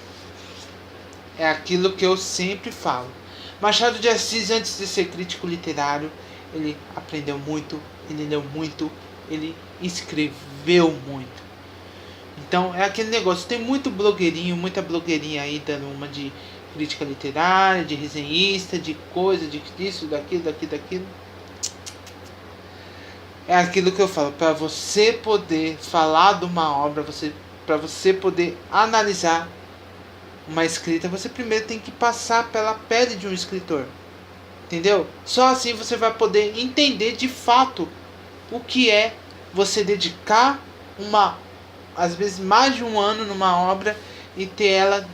é aquilo que eu sempre falo. Machado de Assis, antes de ser crítico literário, ele aprendeu muito, ele leu muito, ele escreveu muito. Então é aquele negócio, tem muito blogueirinho, muita blogueirinha aí dando uma de crítica literária, de resenhista, de coisa, de disso, daquilo. É aquilo que eu falo, para você poder falar de uma obra, para você poder analisar uma escrita, você primeiro tem que passar pela pele de um escritor. Entendeu? Só assim você vai poder entender de fato o que é você dedicar às vezes mais de um ano numa obra e ter ela,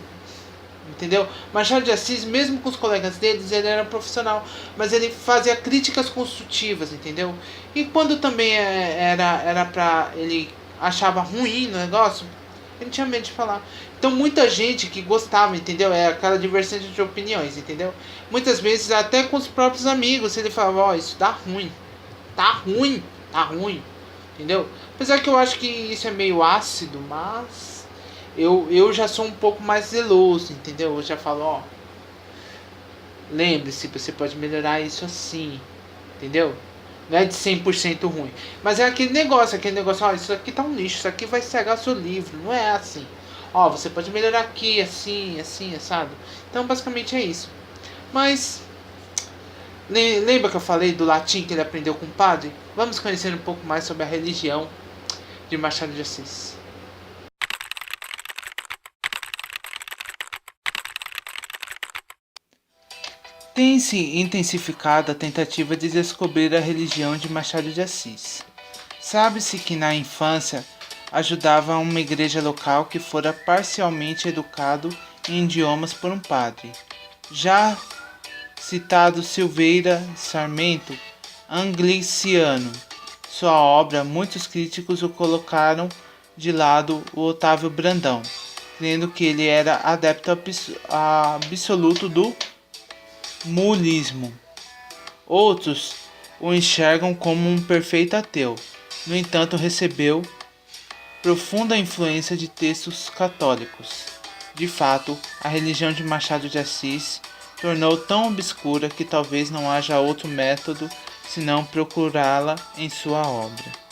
entendeu? Machado de Assis, mesmo com os colegas deles, ele era profissional, mas ele fazia críticas construtivas, entendeu? E quando também era pra ele achava ruim no negócio, ele tinha medo de falar. Então muita gente que gostava, entendeu? É aquela divergência de opiniões, entendeu? Muitas vezes até com os próprios amigos, ele falava: ó, isso dá ruim, tá ruim, entendeu? Apesar que eu acho que isso é meio ácido, mas eu já sou um pouco mais zeloso, entendeu? Eu já falo: ó, lembre-se, você pode melhorar isso assim, entendeu? Não é de 100% ruim. Mas é aquele negócio, ó, isso aqui tá um lixo, isso aqui vai estragar seu livro. Não é assim. Ó, você pode melhorar aqui, assim, sabe? Então, basicamente é isso. Mas, lembra que eu falei do latim que ele aprendeu com o padre? Vamos conhecer um pouco mais sobre a religião de Machado de Assis. Tem-se intensificado a tentativa de descobrir a religião de Machado de Assis. Sabe-se que na infância ajudava uma igreja local que fora parcialmente educado em idiomas por um padre. Já citado Silveira Sarmento, angliciano. Sua obra, muitos críticos o colocaram de lado o Otávio Brandão, crendo que ele era adepto absoluto do mulismo. Outros o enxergam como um perfeito ateu. No entanto, recebeu profunda influência de textos católicos. De fato, a religião de Machado de Assis tornou tão obscura que talvez não haja outro método senão procurá-la em sua obra.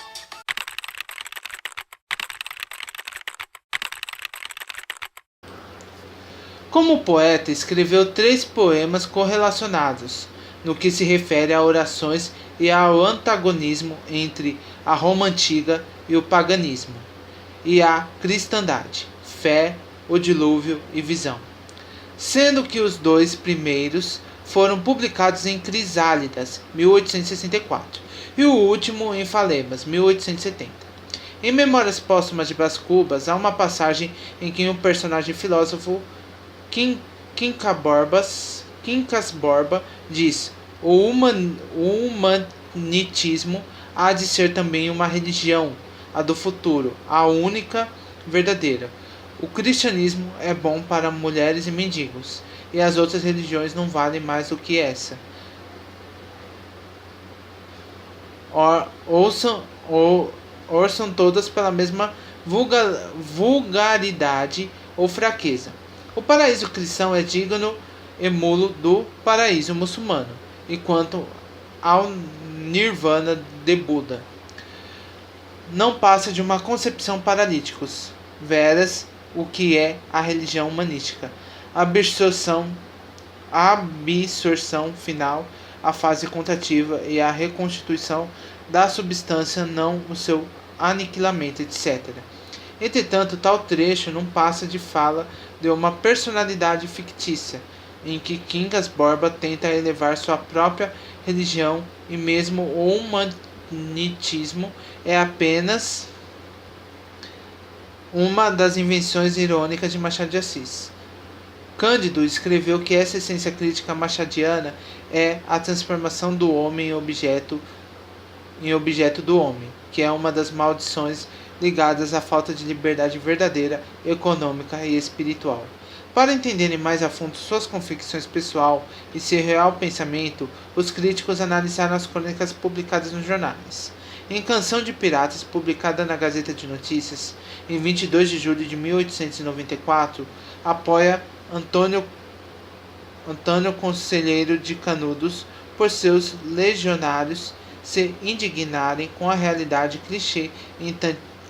Como poeta, escreveu 3 poemas correlacionados, no que se refere a orações e ao antagonismo entre a Roma antiga e o paganismo, e a cristandade, fé, o dilúvio e visão. Sendo que os dois primeiros foram publicados em Crisálidas, 1864, e o último em Falemas, 1870. Em Memórias Póstumas de Brás Cubas, há uma passagem em que um personagem filósofo, Quincas Borba, diz: o humanitismo há de ser também uma religião, a do futuro, a única verdadeira. O cristianismo é bom para mulheres e mendigos, e as outras religiões não valem mais do que essa. Orçam todas pela mesma vulgaridade ou fraqueza. O paraíso cristão é digno emulo do paraíso muçulmano, enquanto ao nirvana de Buda não passa de uma concepção paralíticos, veras o que é a religião humanística. A absorção final, a fase contativa e a reconstituição da substância, não o seu aniquilamento, etc. Entretanto, tal trecho não passa de fala de uma personalidade fictícia, em que Quincas Borba tenta elevar sua própria religião, e mesmo o humanitismo é apenas uma das invenções irônicas de Machado de Assis. Cândido escreveu que essa essência crítica machadiana é a transformação do homem em objeto do homem, que é uma das maldições ligadas à falta de liberdade verdadeira, econômica e espiritual. Para entenderem mais a fundo suas convicções pessoal e seu real pensamento, os críticos analisaram as crônicas publicadas nos jornais. Em Canção de Piratas, publicada na Gazeta de Notícias, em 22 de julho de 1894, apoia Antônio Conselheiro de Canudos por seus legionários se indignarem com a realidade clichê e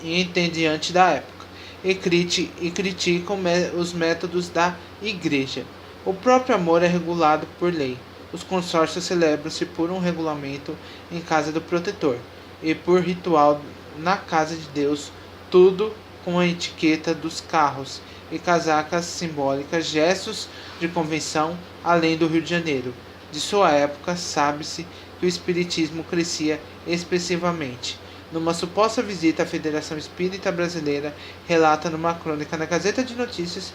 entediante da época, e criticam os métodos da Igreja. O próprio amor é regulado por lei. Os consórcios celebram-se por um regulamento em casa do protetor, e por ritual na casa de Deus, tudo com a etiqueta dos carros e casacas simbólicas, gestos de convenção, além do Rio de Janeiro. De sua época, sabe-se que o espiritismo crescia expressivamente. Numa suposta visita à Federação Espírita Brasileira, relata numa crônica na Gazeta de Notícias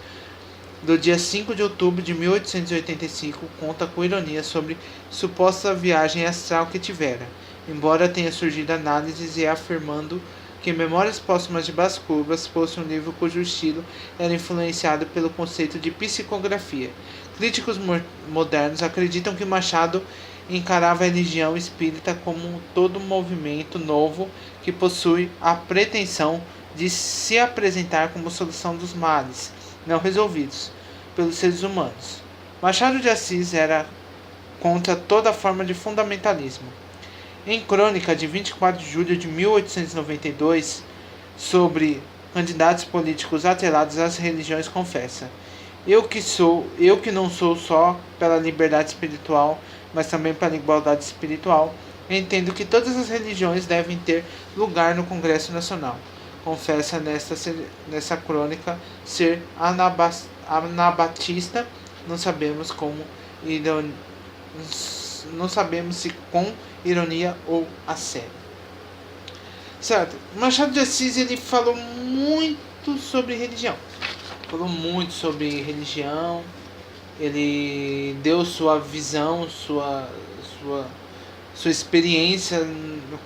do dia 5 de outubro de 1885, conta com ironia sobre suposta viagem astral que tivera, embora tenha surgido análises e afirmando que Memórias Póstumas de Brás Cubas fosse um livro cujo estilo era influenciado pelo conceito de psicografia. Críticos modernos acreditam que Machado encarava a religião espírita como todo movimento novo que possui a pretensão de se apresentar como solução dos males não resolvidos pelos seres humanos. Machado de Assis era contra toda forma de fundamentalismo. Em crônica de 24 de julho de 1892, sobre candidatos políticos atrelados às religiões, confessa: eu que não sou só pela liberdade espiritual, mas também pela igualdade espiritual, entendo que todas as religiões devem ter lugar no Congresso Nacional. Confessa nessa crônica ser anabatista, não sabemos se com ironia ou a sério. Certo? Machado de Assis, ele falou muito sobre religião. Ele deu sua visão, sua experiência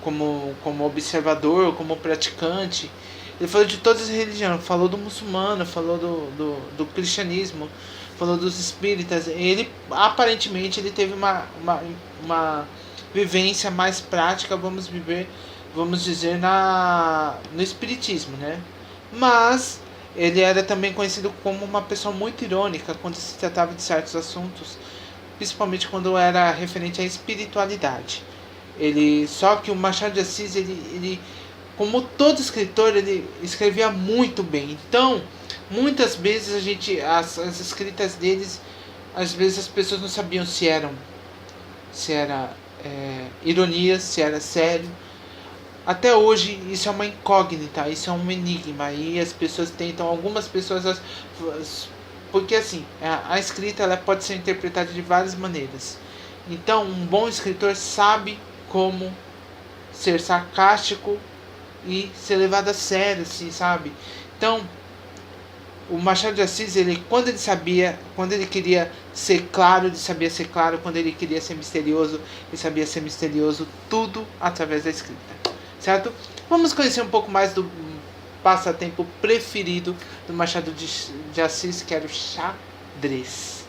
como observador, como praticante. Ele falou de todas as religiões, falou do muçulmano, falou do cristianismo, falou dos espíritas. Ele aparentemente ele teve uma vivência mais prática, vamos dizer, no espiritismo, né? Mas ele era também conhecido como uma pessoa muito irônica quando se tratava de certos assuntos, principalmente quando era referente à espiritualidade. Só que o Machado de Assis, ele como todo escritor, ele escrevia muito bem. Então, muitas vezes as escritas deles, às vezes as pessoas não sabiam se eram se era ironia, se era sério. Até hoje isso é uma incógnita, isso é um enigma e as pessoas tentam, algumas pessoas, porque assim, a escrita ela pode ser interpretada de várias maneiras. Então, um bom escritor sabe como ser sarcástico e ser levado a sério, assim, sabe? Então, o Machado de Assis, quando ele queria ser claro, ele sabia ser claro, quando ele queria ser misterioso, ele sabia ser misterioso, tudo através da escrita, certo? Vamos conhecer um pouco mais do passatempo preferido do Machado de Assis, que era o xadrez.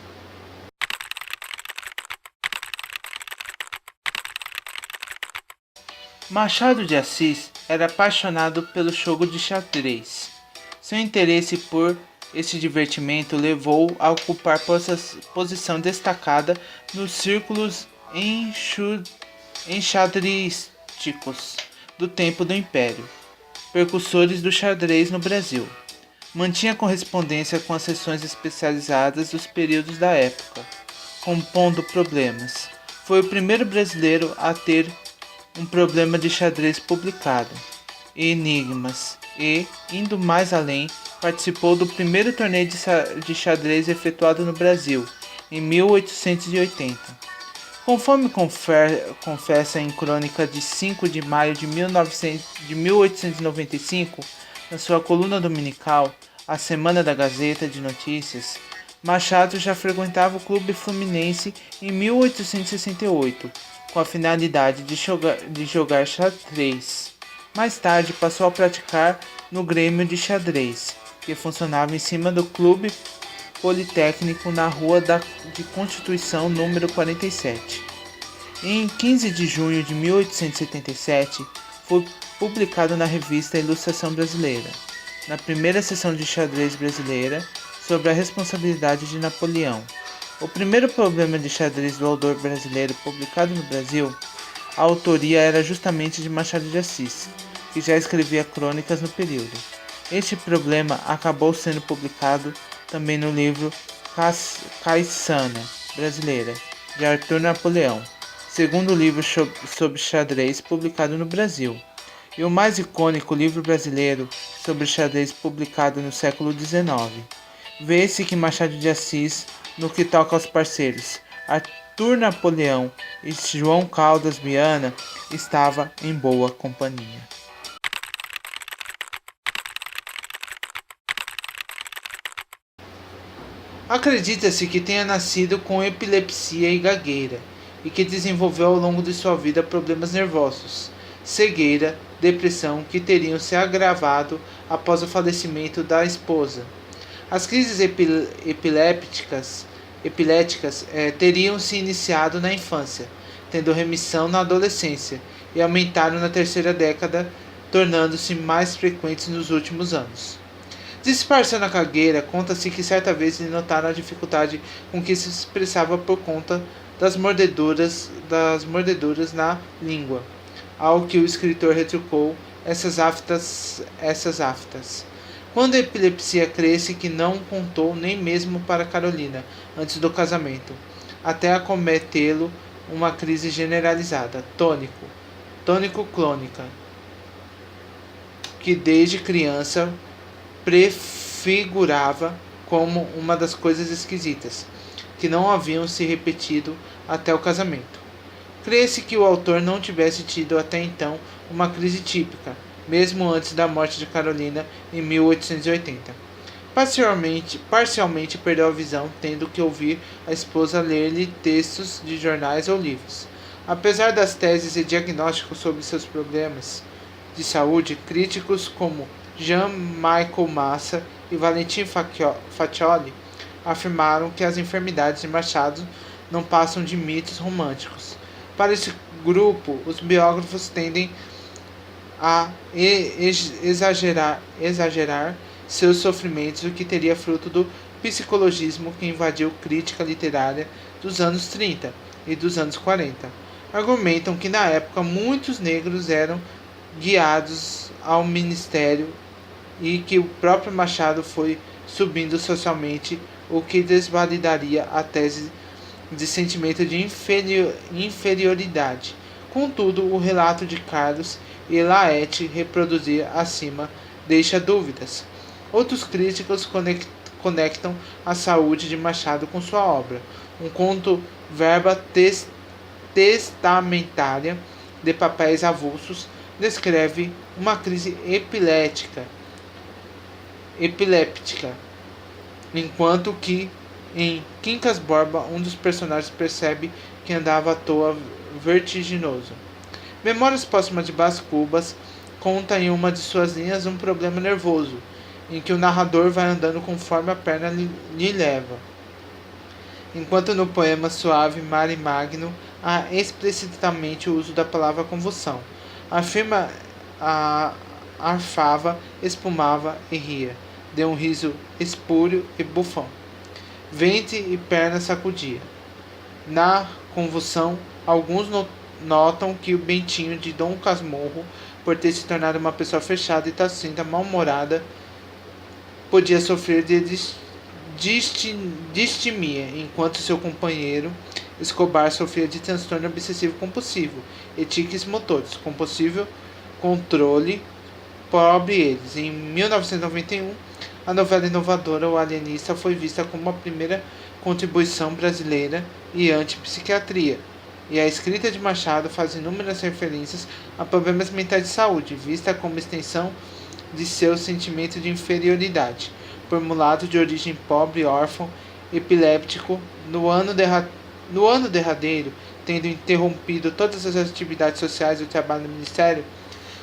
Machado de Assis era apaixonado pelo jogo de xadrez. Seu interesse por esse divertimento levou a ocupar posição destacada nos círculos enxadrísticos do tempo do Império, precursores do xadrez no Brasil. Mantinha correspondência com as seções especializadas dos períodos da época, compondo problemas. Foi o primeiro brasileiro a ter um problema de xadrez publicado, enigmas, e, indo mais além, participou do primeiro torneio de xadrez efetuado no Brasil, em 1880. Conforme confessa em crônica de 5 de maio de 1895, na sua coluna dominical, A Semana da Gazeta de Notícias, Machado já frequentava o Clube Fluminense em 1868, com a finalidade de jogar xadrez. Mais tarde passou a praticar no Grêmio de Xadrez, que funcionava em cima do Clube Politécnico na Rua de Constituição número 47. Em 15 de junho de 1877, foi publicado na revista Ilustração Brasileira, na primeira sessão de xadrez brasileira, sobre a responsabilidade de Napoleão. O primeiro problema de xadrez do autor brasileiro publicado no Brasil, a autoria era justamente de Machado de Assis, que já escrevia crônicas no período. Este problema acabou sendo publicado também no livro Caiçana Brasileira, de Arthur Napoleão, segundo livro sobre xadrez publicado no Brasil, e o mais icônico livro brasileiro sobre xadrez publicado no século XIX. Vê-se que Machado de Assis, no que toca aos parceiros Arthur Napoleão e João Caldas Viana, estava em boa companhia. Acredita-se que tenha nascido com epilepsia e gagueira, e que desenvolveu ao longo de sua vida problemas nervosos, cegueira, depressão que teriam se agravado após o falecimento da esposa. As crises epiléticas teriam se iniciado na infância, tendo remissão na adolescência e aumentaram na terceira década, tornando-se mais frequentes nos últimos anos. Disfarçando a gagueira, conta-se que certa vez lhe notaram a dificuldade com que se expressava por conta das mordeduras na língua, ao que o escritor retrucou essas aftas. Quando a epilepsia cresce, que não contou nem mesmo para Carolina antes do casamento, até acometê-lo uma crise generalizada, tônico-clônica, que desde criança prefigurava como uma das coisas esquisitas, que não haviam se repetido até o casamento. Crê-se que o autor não tivesse tido até então uma crise típica, mesmo antes da morte de Carolina em 1880. Parcialmente perdeu a visão, tendo que ouvir a esposa ler-lhe textos de jornais ou livros. Apesar das teses e diagnósticos sobre seus problemas de saúde, críticos como Jean-Michel Massa e Valentin Faccioli afirmaram que as enfermidades de Machado não passam de mitos românticos. Para esse grupo, os biógrafos tendem a exagerar seus sofrimentos, o que teria fruto do psicologismo que invadiu crítica literária dos anos 30 e dos anos 40. Argumentam que na época muitos negros eram guiados ao ministério e que o próprio Machado foi subindo socialmente, o que desvalidaria a tese de sentimento de inferioridade. Contudo, o relato de Carlos e Laet reproduzir acima deixa dúvidas. Outros críticos conectam a saúde de Machado com sua obra. Um conto verba testamentária de papéis avulsos descreve uma crise epiléptica, enquanto que em Quincas Borba um dos personagens percebe que andava à toa vertiginoso. Memórias Póstumas de Brás Cubas conta em uma de suas linhas um problema nervoso, em que o narrador vai andando conforme a perna lhe leva. Enquanto no poema Suave Mare Magno há explicitamente o uso da palavra convulsão. Afirma arfava, espumava e ria. Deu um riso espúrio e bufão. Ventre e perna sacudia. Na convulsão, alguns notam que o Bentinho de Dom Casmurro, por ter se tornado uma pessoa fechada e tacinta, mal-humorada, podia sofrer de distimia, enquanto seu companheiro Escobar sofria de transtorno obsessivo compulsivo e tiques motores, compulsivo controle, pobre eles. Em 1991, a novela inovadora O Alienista foi vista como a primeira contribuição brasileira e antipsiquiatria, e a escrita de Machado faz inúmeras referências a problemas mentais de saúde, vista como extensão de seu sentimento de inferioridade, formulado de origem pobre, órfão, epiléptico, no ano derradeiro, tendo interrompido todas as atividades sociais e o trabalho no Ministério,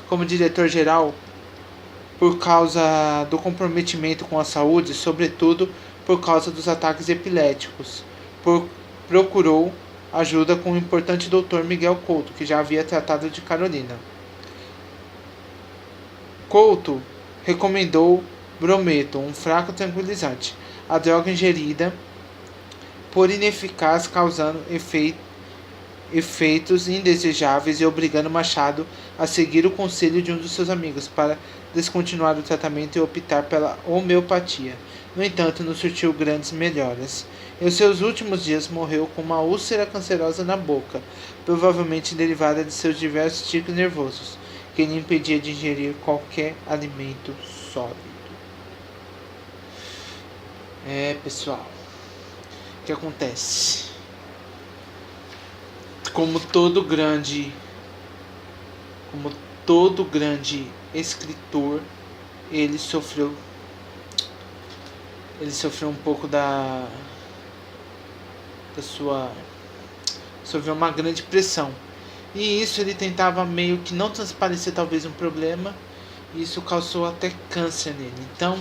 como diretor-geral, por causa do comprometimento com a saúde, sobretudo por causa dos ataques epiléticos. Procurou ajuda com o importante doutor Miguel Couto, que já havia tratado de Carolina. Couto recomendou brometo, um fraco tranquilizante. A droga ingerida, por ineficaz, causando efeitos indesejáveis e obrigando Machado a seguir o conselho de um dos seus amigos para descontinuar o tratamento e optar pela homeopatia. No entanto, não surtiu grandes melhoras. Em seus últimos dias morreu com uma úlcera cancerosa na boca, provavelmente derivada de seus diversos tiques nervosos, que lhe impedia de ingerir qualquer alimento sólido. Pessoal, o que acontece? Como todo grande escritor, ele sofreu um pouco sofreu uma grande pressão. E isso ele tentava meio que não transparecer talvez um problema, e isso causou até câncer nele. Então,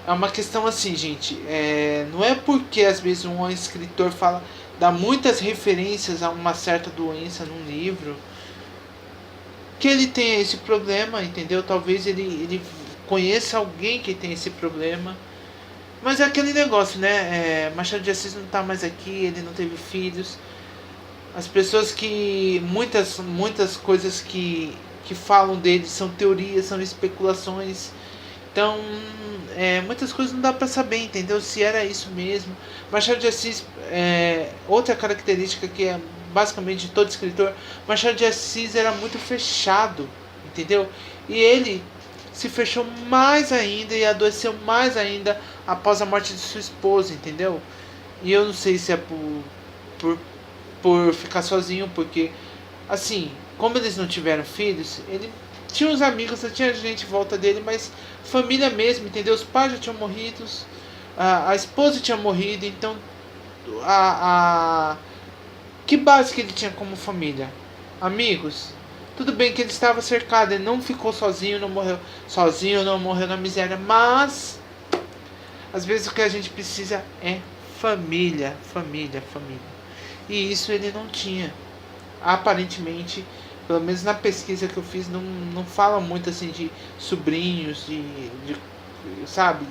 é uma questão assim, gente, não é porque às vezes um escritor dá muitas referências a uma certa doença num livro que ele tenha esse problema, entendeu? Talvez ele conheça alguém que tem esse problema. Mas é aquele negócio, né? Machado de Assis não está mais aqui, ele não teve filhos. As pessoas que... Muitas coisas que falam dele são teorias, são especulações. Então, muitas coisas não dá para saber, entendeu? Se era isso mesmo. Machado de Assis, outra característica que é basicamente de todo escritor, Machado de Assis era muito fechado, entendeu? E ele se fechou mais ainda e adoeceu mais ainda após a morte de sua esposa, entendeu? E eu não sei se é por ficar sozinho, porque, assim, como eles não tiveram filhos, ele tinha uns amigos, tinha gente em volta dele, mas família mesmo, entendeu? Os pais já tinham morrido, a esposa tinha morrido, então que base que ele tinha como família? Amigos? Tudo bem que ele estava cercado, ele não ficou sozinho, não morreu na miséria, mas às vezes o que a gente precisa é família. E isso ele não tinha. Aparentemente, pelo menos na pesquisa que eu fiz, não fala muito assim de sobrinhos, sabe,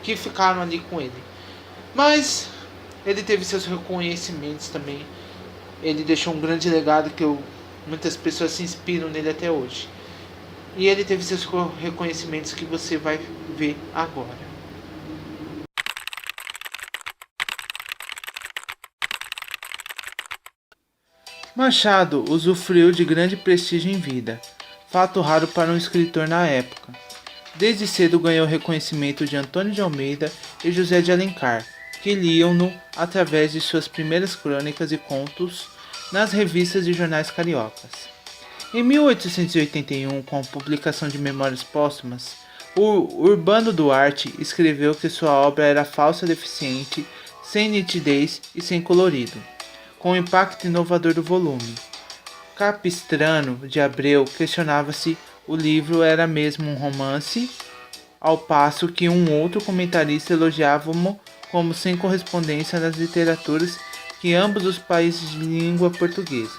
que ficaram ali com ele. Mas ele teve seus reconhecimentos também. Ele deixou um grande legado que muitas pessoas se inspiram nele até hoje. E ele teve seus reconhecimentos que você vai ver agora. Machado usufruiu de grande prestígio em vida, fato raro para um escritor na época. Desde cedo ganhou reconhecimento de Antônio de Almeida e José de Alencar, que liam-no através de suas primeiras crônicas e contos nas revistas e jornais cariocas. Em 1881, com a publicação de Memórias Póstumas, o Urbano Duarte escreveu que sua obra era falsa, deficiente, sem nitidez e sem colorido, com o impacto inovador do volume. Capistrano de Abreu questionava se o livro era mesmo um romance, ao passo que um outro comentarista elogiava-o como sem correspondência nas literaturas que ambos os países de língua portuguesa.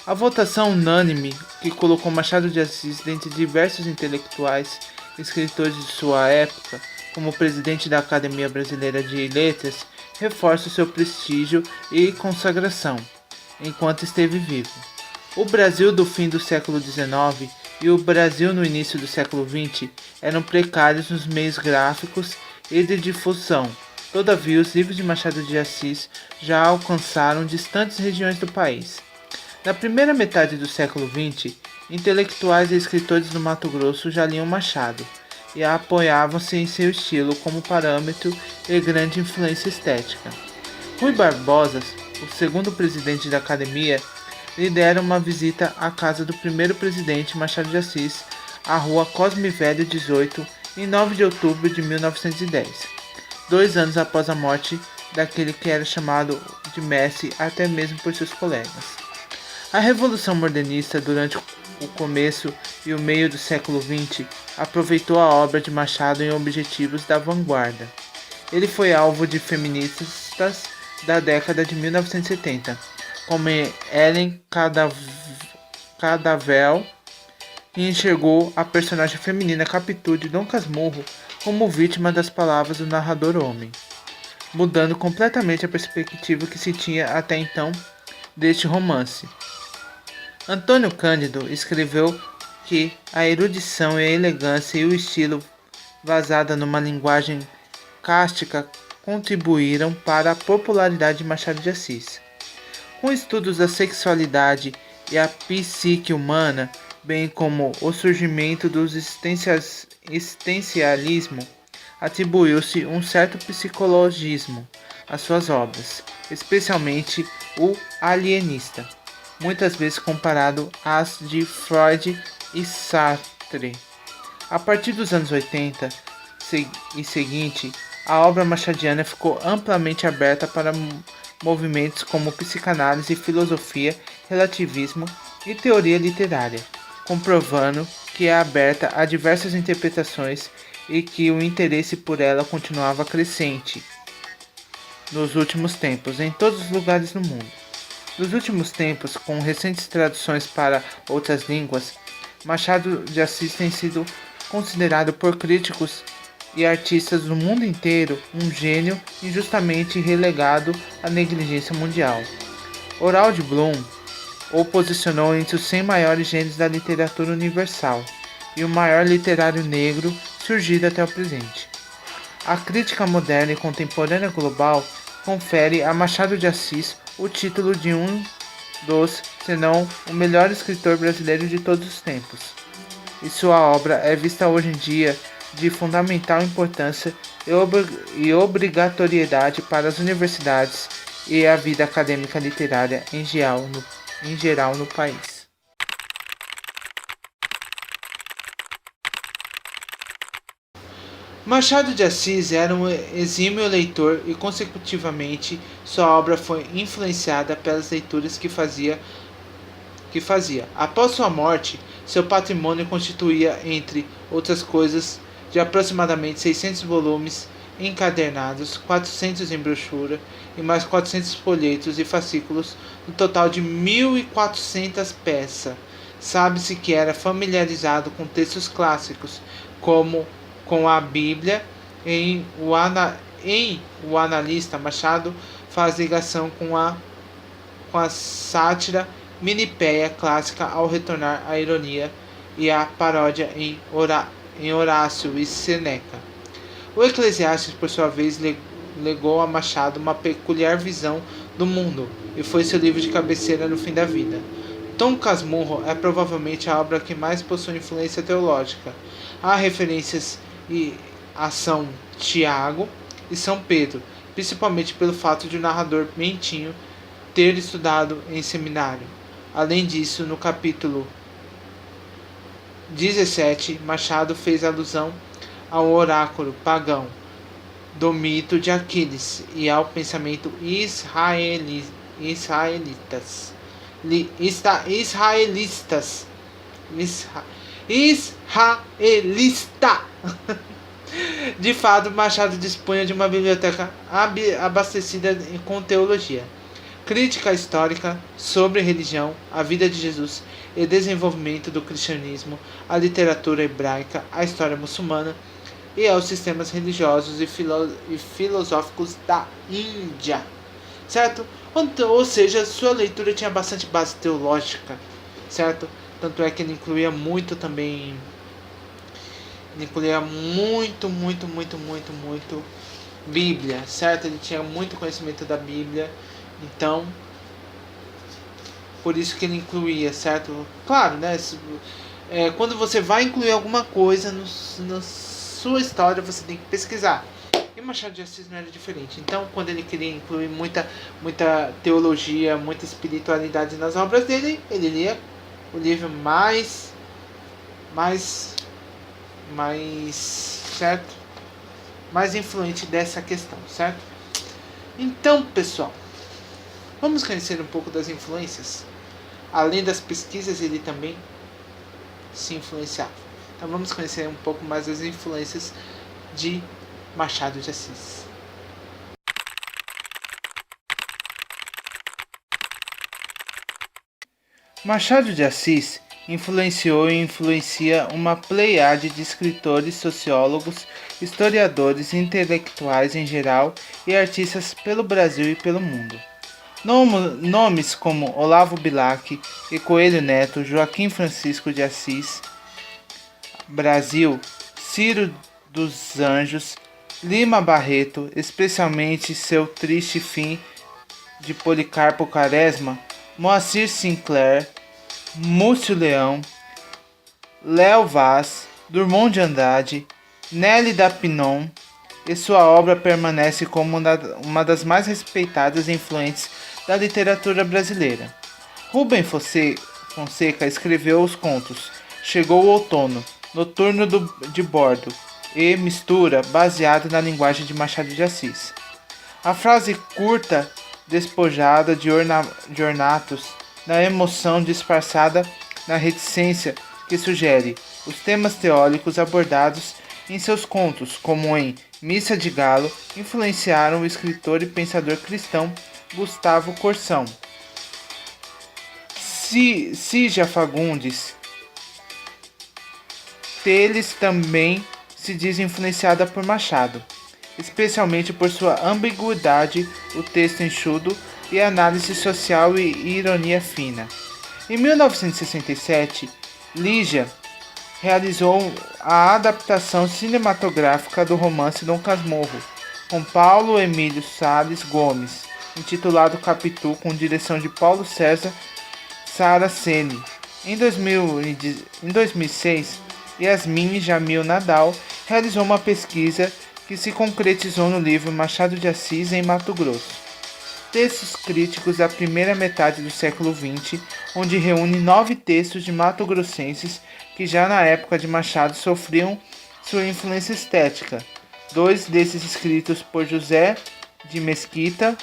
A votação unânime que colocou Machado de Assis dentre diversos intelectuais e escritores de sua época como presidente da Academia Brasileira de Letras reforça o seu prestígio e consagração, enquanto esteve vivo. O Brasil do fim do século XIX e o Brasil no início do século XX eram precários nos meios gráficos e de difusão. Todavia, os livros de Machado de Assis já alcançaram distantes regiões do país. Na primeira metade do século XX, intelectuais e escritores do Mato Grosso já liam Machado e apoiavam-se em seu estilo como parâmetro e grande influência estética. Rui Barbosa, o segundo presidente da Academia, lhe dera uma visita à casa do primeiro presidente Machado de Assis, à rua Cosme Velho 18, em 9 de outubro de 1910, 2 anos após a morte daquele que era chamado de Messi até mesmo por seus colegas. A Revolução Modernista, durante o começo e o meio do século XX, aproveitou a obra de Machado em objetivos da vanguarda. Ele foi alvo de feministas da década de 1970, como Ellen Cadavel, e enxergou a personagem feminina Capitu de Dom Casmurro como vítima das palavras do narrador homem, mudando completamente a perspectiva que se tinha até então deste romance. Antônio Cândido escreveu que a erudição e a elegância e o estilo vazada numa linguagem cáustica contribuíram para a popularidade de Machado de Assis. Com estudos da sexualidade e a psique humana, bem como o surgimento do existencialismo, atribuiu-se um certo psicologismo às suas obras, especialmente o alienista, muitas vezes comparado às de Freud e Sartre. A partir dos anos 80 e seguinte, a obra machadiana ficou amplamente aberta para movimentos como psicanálise, filosofia, relativismo e teoria literária, comprovando que é aberta a diversas interpretações e que o interesse por ela continuava crescente nos últimos tempos em todos os lugares do mundo. Nos últimos tempos, com recentes traduções para outras línguas, Machado de Assis tem sido considerado por críticos e artistas do mundo inteiro um gênio injustamente relegado à negligência mundial. Harold Bloom o posicionou entre os 100 maiores gênios da literatura universal e o maior literário negro surgido até o presente. A crítica moderna e contemporânea global confere a Machado de Assis o título de um dos, se não o melhor escritor brasileiro de todos os tempos, e sua obra é vista hoje em dia de fundamental importância e obrigatoriedade para as universidades e a vida acadêmica literária em geral no país. Machado de Assis era um exímio leitor e, consecutivamente, sua obra foi influenciada pelas leituras que fazia. Após sua morte, seu patrimônio constituía, entre outras coisas, de aproximadamente 600 volumes encadernados, 400 em brochura e mais 400 folhetos e fascículos, no total de 1.400 peças. Sabe-se que era familiarizado com textos clássicos, como com a Bíblia. O analista Machado faz ligação com a sátira minipéia clássica ao retornar à ironia e à paródia em Horácio e Seneca. O Eclesiastes, por sua vez, legou a Machado uma peculiar visão do mundo e foi seu livro de cabeceira no fim da vida. Dom Casmurro é provavelmente a obra que mais possui influência teológica. Há referências a São Tiago e São Pedro, principalmente pelo fato de o narrador Mentinho ter estudado em seminário. Além disso, no capítulo 17, Machado fez alusão ao oráculo pagão do mito de Aquiles e ao pensamento israelitas. Israelista. De fato, Machado dispunha de uma biblioteca abastecida com teologia, crítica histórica sobre religião, a vida de Jesus e desenvolvimento do cristianismo, a literatura hebraica, a história muçulmana e aos sistemas religiosos e filosóficos da Índia, certo? Ou seja, sua leitura tinha bastante base teológica, certo? Tanto é que ele incluía muito também, ele incluía muito Bíblia, certo? Ele tinha muito conhecimento da Bíblia, então por isso que ele incluía, certo? Claro, né? Quando você vai incluir alguma coisa na sua história, você tem que pesquisar. E Machado de Assis não era diferente. Então, quando ele queria incluir muita teologia, muita espiritualidade nas obras dele, ele lia o livro mais certo? Mais influente dessa questão, certo? Então, pessoal, vamos conhecer um pouco das influências. Além das pesquisas, ele também se influenciava. Então vamos conhecer um pouco mais das influências de Machado de Assis. Machado de Assis influenciou e influencia uma pleiade de escritores, sociólogos, historiadores, intelectuais em geral e artistas pelo Brasil e pelo mundo. Nomes como Olavo Bilac e Coelho Neto, Joaquim Francisco de Assis, Brasil, Ciro dos Anjos, Lima Barreto, especialmente seu triste fim de Policarpo Quaresma, Moacir Sinclair, Múcio Leão, Léo Vaz, Drummond de Andrade, Nelly da Pinon, e sua obra permanece como uma das mais respeitadas e influentes da literatura brasileira. Rubem Fonseca escreveu os contos Chegou o Outono, Noturno de Bordo e Mistura, baseado na linguagem de Machado de Assis. A frase curta, despojada de ornatos, na emoção disfarçada na reticência que sugere os temas teóricos abordados em seus contos, como em Missa de Galo, influenciaram o escritor e pensador cristão Gustavo Corsão. Cígia Fagundes Teles também se diz influenciada por Machado, especialmente por sua ambiguidade, o texto enxuto e análise social e ironia fina. Em 1967, Lígia realizou a adaptação cinematográfica do romance Dom Casmurro, com Paulo Emílio Salles Gomes, intitulado Capitu, com direção de Paulo César Saraceni. Em 2006, Yasmine Jamil Nadal realizou uma pesquisa que se concretizou no livro Machado de Assis em Mato Grosso. Textos críticos da primeira metade do século XX, onde reúne 9 textos de mato-grossenses que já na época de Machado sofriam sua influência estética. 2 desses escritos por José de Mesquita.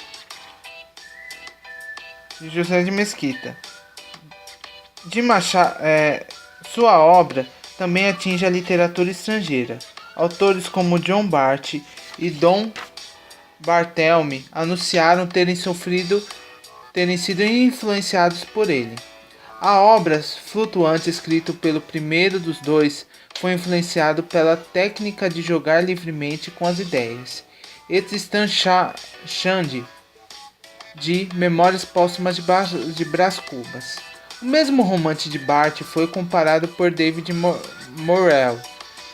Sua obra também atinge a literatura estrangeira. Autores como John Bart e Dom Barthelme anunciaram terem sido influenciados por ele. A obra flutuante, escrita pelo primeiro dos dois, foi influenciado pela técnica de jogar livremente com as ideias. E Tristan Shandy, de Memórias Póstumas de Brás Cubas. O mesmo romance de Bart foi comparado por David Morrell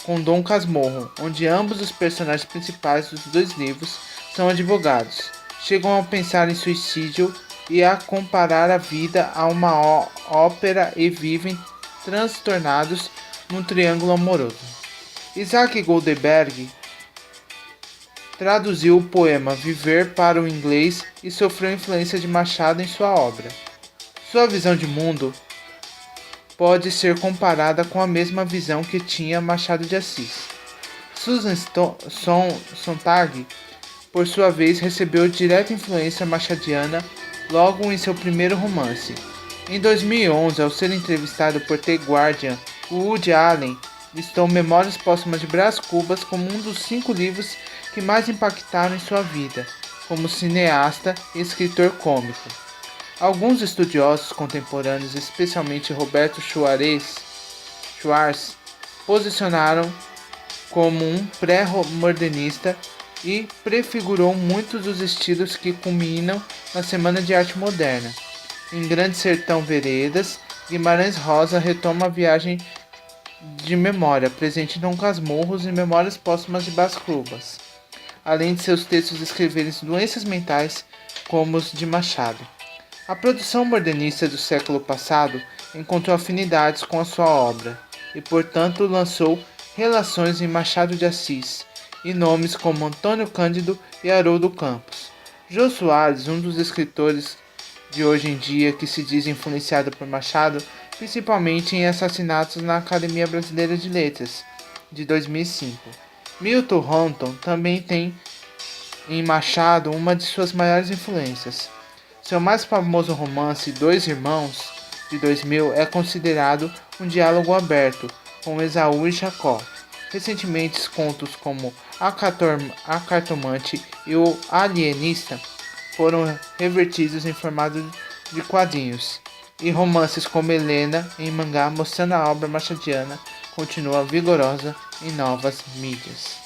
com Dom Casmurro, onde ambos os personagens principais dos dois livros são advogados. chegam a pensar em suicídio e a comparar a vida a uma ópera e vivem transtornados num triângulo amoroso. Isaac Goldberg traduziu o poema Viver para o inglês e sofreu influência de Machado em sua obra. Sua visão de mundo pode ser comparada com a mesma visão que tinha Machado de Assis. Susan Sontag, por sua vez, recebeu direta influência machadiana logo em seu primeiro romance. Em 2011, ao ser entrevistado por The Guardian, Woody Allen listou Memórias Póstumas de Brás Cubas como um dos 5 livros que mais impactaram em sua vida, como cineasta e escritor cômico. Alguns estudiosos contemporâneos, especialmente Roberto Schwarz, posicionaram como um pré-modernista e prefigurou muitos dos estilos que culminam na Semana de Arte Moderna. Em Grande Sertão Veredas, Guimarães Rosa retoma a viagem de memória, presente em Dom Casmurros e Memórias Póstumas de Brás Cubas, além de seus textos escreverem doenças mentais como os de Machado. A produção modernista do século passado encontrou afinidades com a sua obra e, portanto, lançou relações em Machado de Assis e nomes como Antônio Cândido e Haroldo Campos. Jô Soares, um dos escritores de hoje em dia que se diz influenciado por Machado, principalmente em Assassinatos na Academia Brasileira de Letras, de 2005. Milton Hunton também tem em Machado uma de suas maiores influências. Seu mais famoso romance, Dois Irmãos, de 2000, é considerado um diálogo aberto com Esaú e Jacó. Recentemente, contos como A Cartomante e O Alienista foram revertidos em formato de quadrinhos, e romances como Helena em mangá, mostrando a obra machadiana continua vigorosa em novas mídias.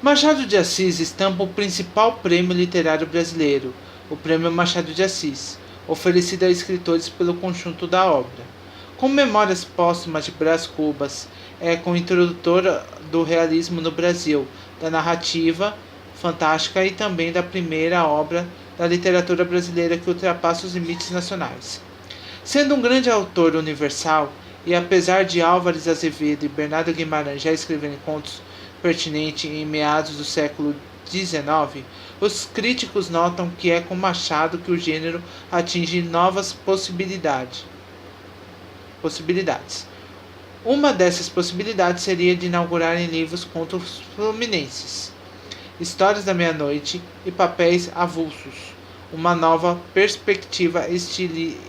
Machado de Assis estampa o principal prêmio literário brasileiro, o Prêmio Machado de Assis, oferecido a escritores pelo conjunto da obra. Com Memórias Póstumas de Brás Cubas, é co-introdutora do realismo no Brasil, da narrativa fantástica e também da primeira obra da literatura brasileira que ultrapassa os limites nacionais. Sendo um grande autor universal, e apesar de Álvares Azevedo e Bernardo Guimarães já escreverem contos pertinentes em meados do século XIX, os críticos notam que é com Machado que o gênero atinge novas possibilidades. Uma dessas possibilidades seria de inaugurar em livros contos fluminenses, Histórias da Meia-Noite e Papéis Avulsos, uma nova perspectiva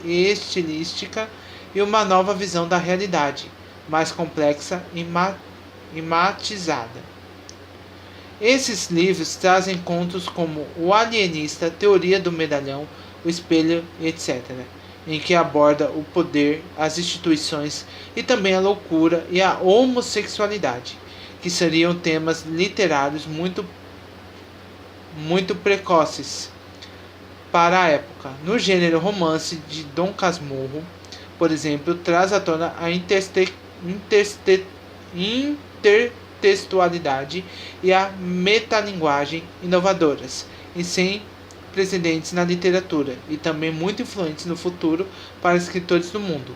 estilística e uma nova visão da realidade, mais complexa e matizada. Esses livros trazem contos como O Alienista, Teoria do Medalhão, O Espelho, etc., em que aborda o poder, as instituições e também a loucura e a homossexualidade, que seriam temas literários muito precoces para a época. No gênero romance de Dom Casmurro, por exemplo, traz à tona a intertextualidade e a metalinguagem inovadoras e sem precedentes na literatura, e também muito influentes no futuro para escritores do mundo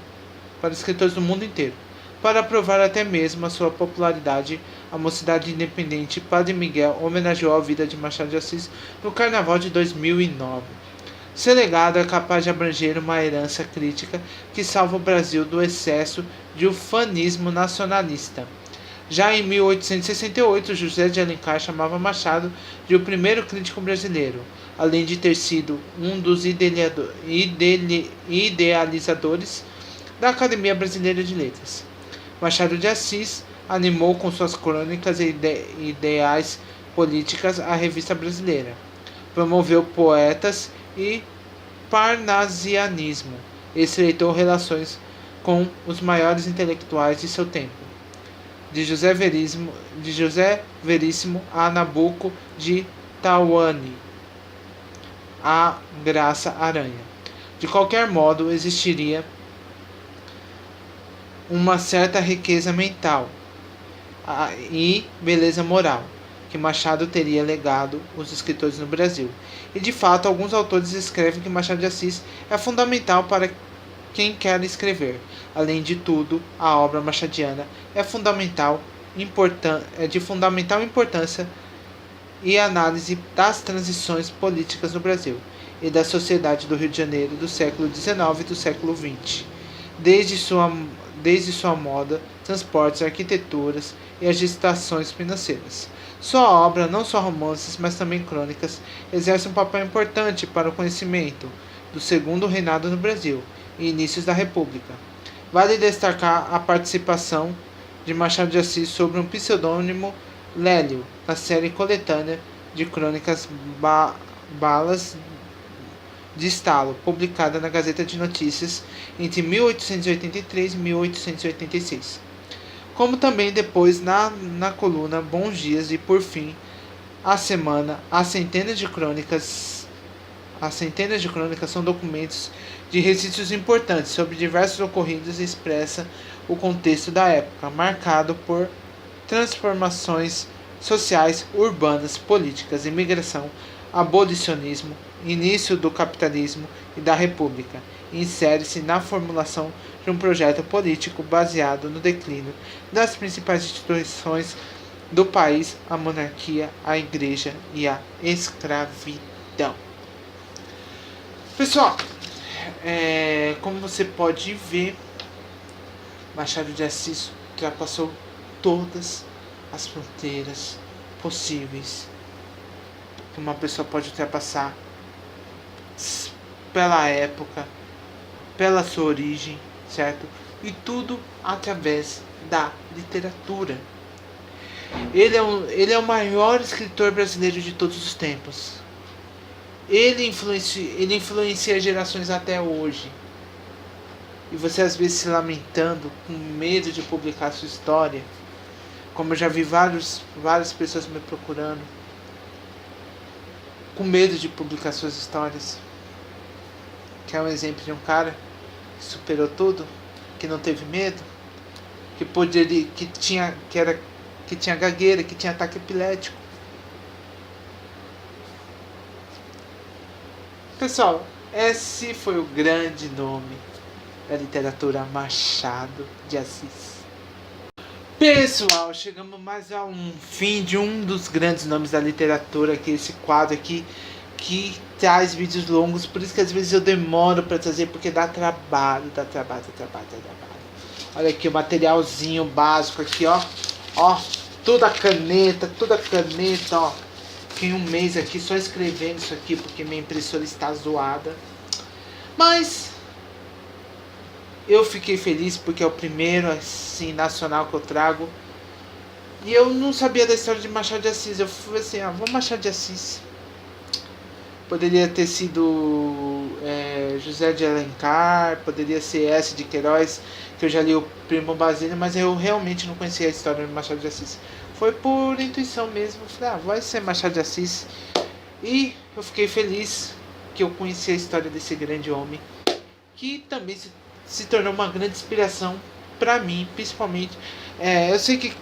inteiro. Para provar até mesmo a sua popularidade, a Mocidade Independente Padre Miguel homenageou a vida de Machado de Assis no Carnaval de 2009. Seu legado é capaz de abranger uma herança crítica que salva o Brasil do excesso de ufanismo nacionalista. Já em 1868, José de Alencar chamava Machado de o primeiro crítico brasileiro, além de ter sido um dos idealizadores da Academia Brasileira de Letras. Machado de Assis animou com suas crônicas e ideais políticas a revista brasileira. Promoveu poetas e parnasianismo, e estreitou relações com os maiores intelectuais de seu tempo, de José Veríssimo a Nabuco de Tauane, a Graça Aranha. De qualquer modo, existiria uma certa riqueza mental, e beleza moral que Machado teria legado os escritores no Brasil. E de fato, alguns autores escrevem que Machado de Assis é fundamental para quem quer escrever. Além de tudo, a obra machadiana é de fundamental importância e análise das transições políticas no Brasil e da sociedade do Rio de Janeiro do século XIX e do século XX, desde sua moda, transportes, arquiteturas e agitações financeiras. Sua obra, não só romances, mas também crônicas, exerce um papel importante para o conhecimento do Segundo Reinado no Brasil e inícios da República. Vale destacar a participação de Machado de Assis sob um pseudônimo Lélio, na série coletânea de crônicas Balas de Estalo, publicada na Gazeta de Notícias entre 1883 e 1886. Como também depois na coluna Bons Dias e, por fim, a semana, as centenas de crônicas são documentos de registros importantes sobre diversos ocorridos e expressa o contexto da época, marcado por transformações sociais, urbanas, políticas, imigração, abolicionismo, início do capitalismo e da república. Insere-se na formulação de um projeto político baseado no declínio das principais instituições do país, a monarquia, a igreja e a escravidão. Pessoal, como você pode ver, Machado de Assis ultrapassou todas as fronteiras possíveis que uma pessoa pode ultrapassar pela época, pela sua origem, certo? E tudo através da literatura. Ele é o maior escritor brasileiro de todos os tempos. Ele influencia gerações até hoje. E você às vezes se lamentando, com medo de publicar sua história. Como eu já vi várias pessoas me procurando, com medo de publicar suas histórias. Que é um exemplo de um cara que superou tudo, que não teve medo, que tinha gagueira, que tinha ataque epilético. Pessoal, esse foi o grande nome da literatura, Machado de Assis. Pessoal, chegamos mais a um fim de um dos grandes nomes da literatura, que é esse quadro aqui, que traz vídeos longos, por isso que às vezes eu demoro para trazer, porque dá trabalho. Olha aqui o materialzinho básico aqui, ó, toda caneta, ó. Fiquei um mês aqui só escrevendo isso aqui, porque minha impressora está zoada. Mas eu fiquei feliz porque é o primeiro assim nacional que eu trago. E eu não sabia da história de Machado de Assis. Eu falei assim, vamos Machado de Assis. Poderia ter sido José de Alencar, poderia ser S. de Queiroz, que eu já li o Primo Basílio, mas eu realmente não conhecia a história de Machado de Assis. Foi por intuição mesmo. Eu falei, vai ser Machado de Assis. E eu fiquei feliz que eu conheci a história desse grande homem, que também se tornou uma grande inspiração para mim, principalmente. Eu sei que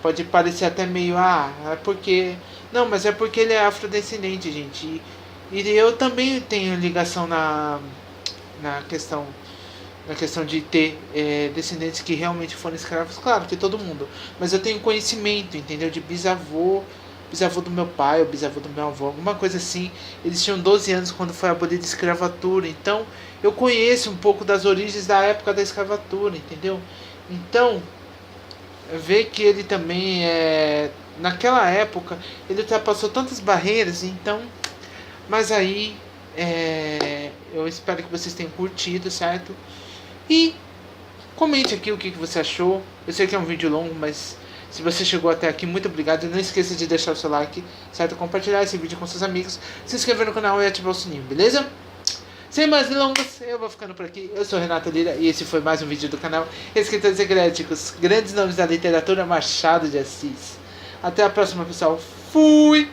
pode parecer até meio, é porque... Não, mas é porque ele é afrodescendente, gente. E eu também tenho ligação na questão de ter descendentes que realmente foram escravos, claro, que todo mundo. Mas eu tenho conhecimento, entendeu? De bisavô do meu pai, ou bisavô do meu avô, alguma coisa assim. Eles tinham 12 anos quando foi abolida a escravatura. Então, eu conheço um pouco das origens da época da escravatura, entendeu? Então, ver que ele também naquela época, ele ultrapassou tantas barreiras, então... Mas aí, eu espero que vocês tenham curtido, certo? E comente aqui o que você achou. Eu sei que é um vídeo longo, mas se você chegou até aqui, muito obrigado. Não esqueça de deixar o seu like, certo? Compartilhar esse vídeo com seus amigos, se inscrever no canal e ativar o sininho, beleza? Sem mais delongas, eu vou ficando por aqui. Eu sou Renato Lira e esse foi mais um vídeo do canal Escritores Ecléticos, grandes nomes da literatura, Machado de Assis. Até a próxima, pessoal. Fui!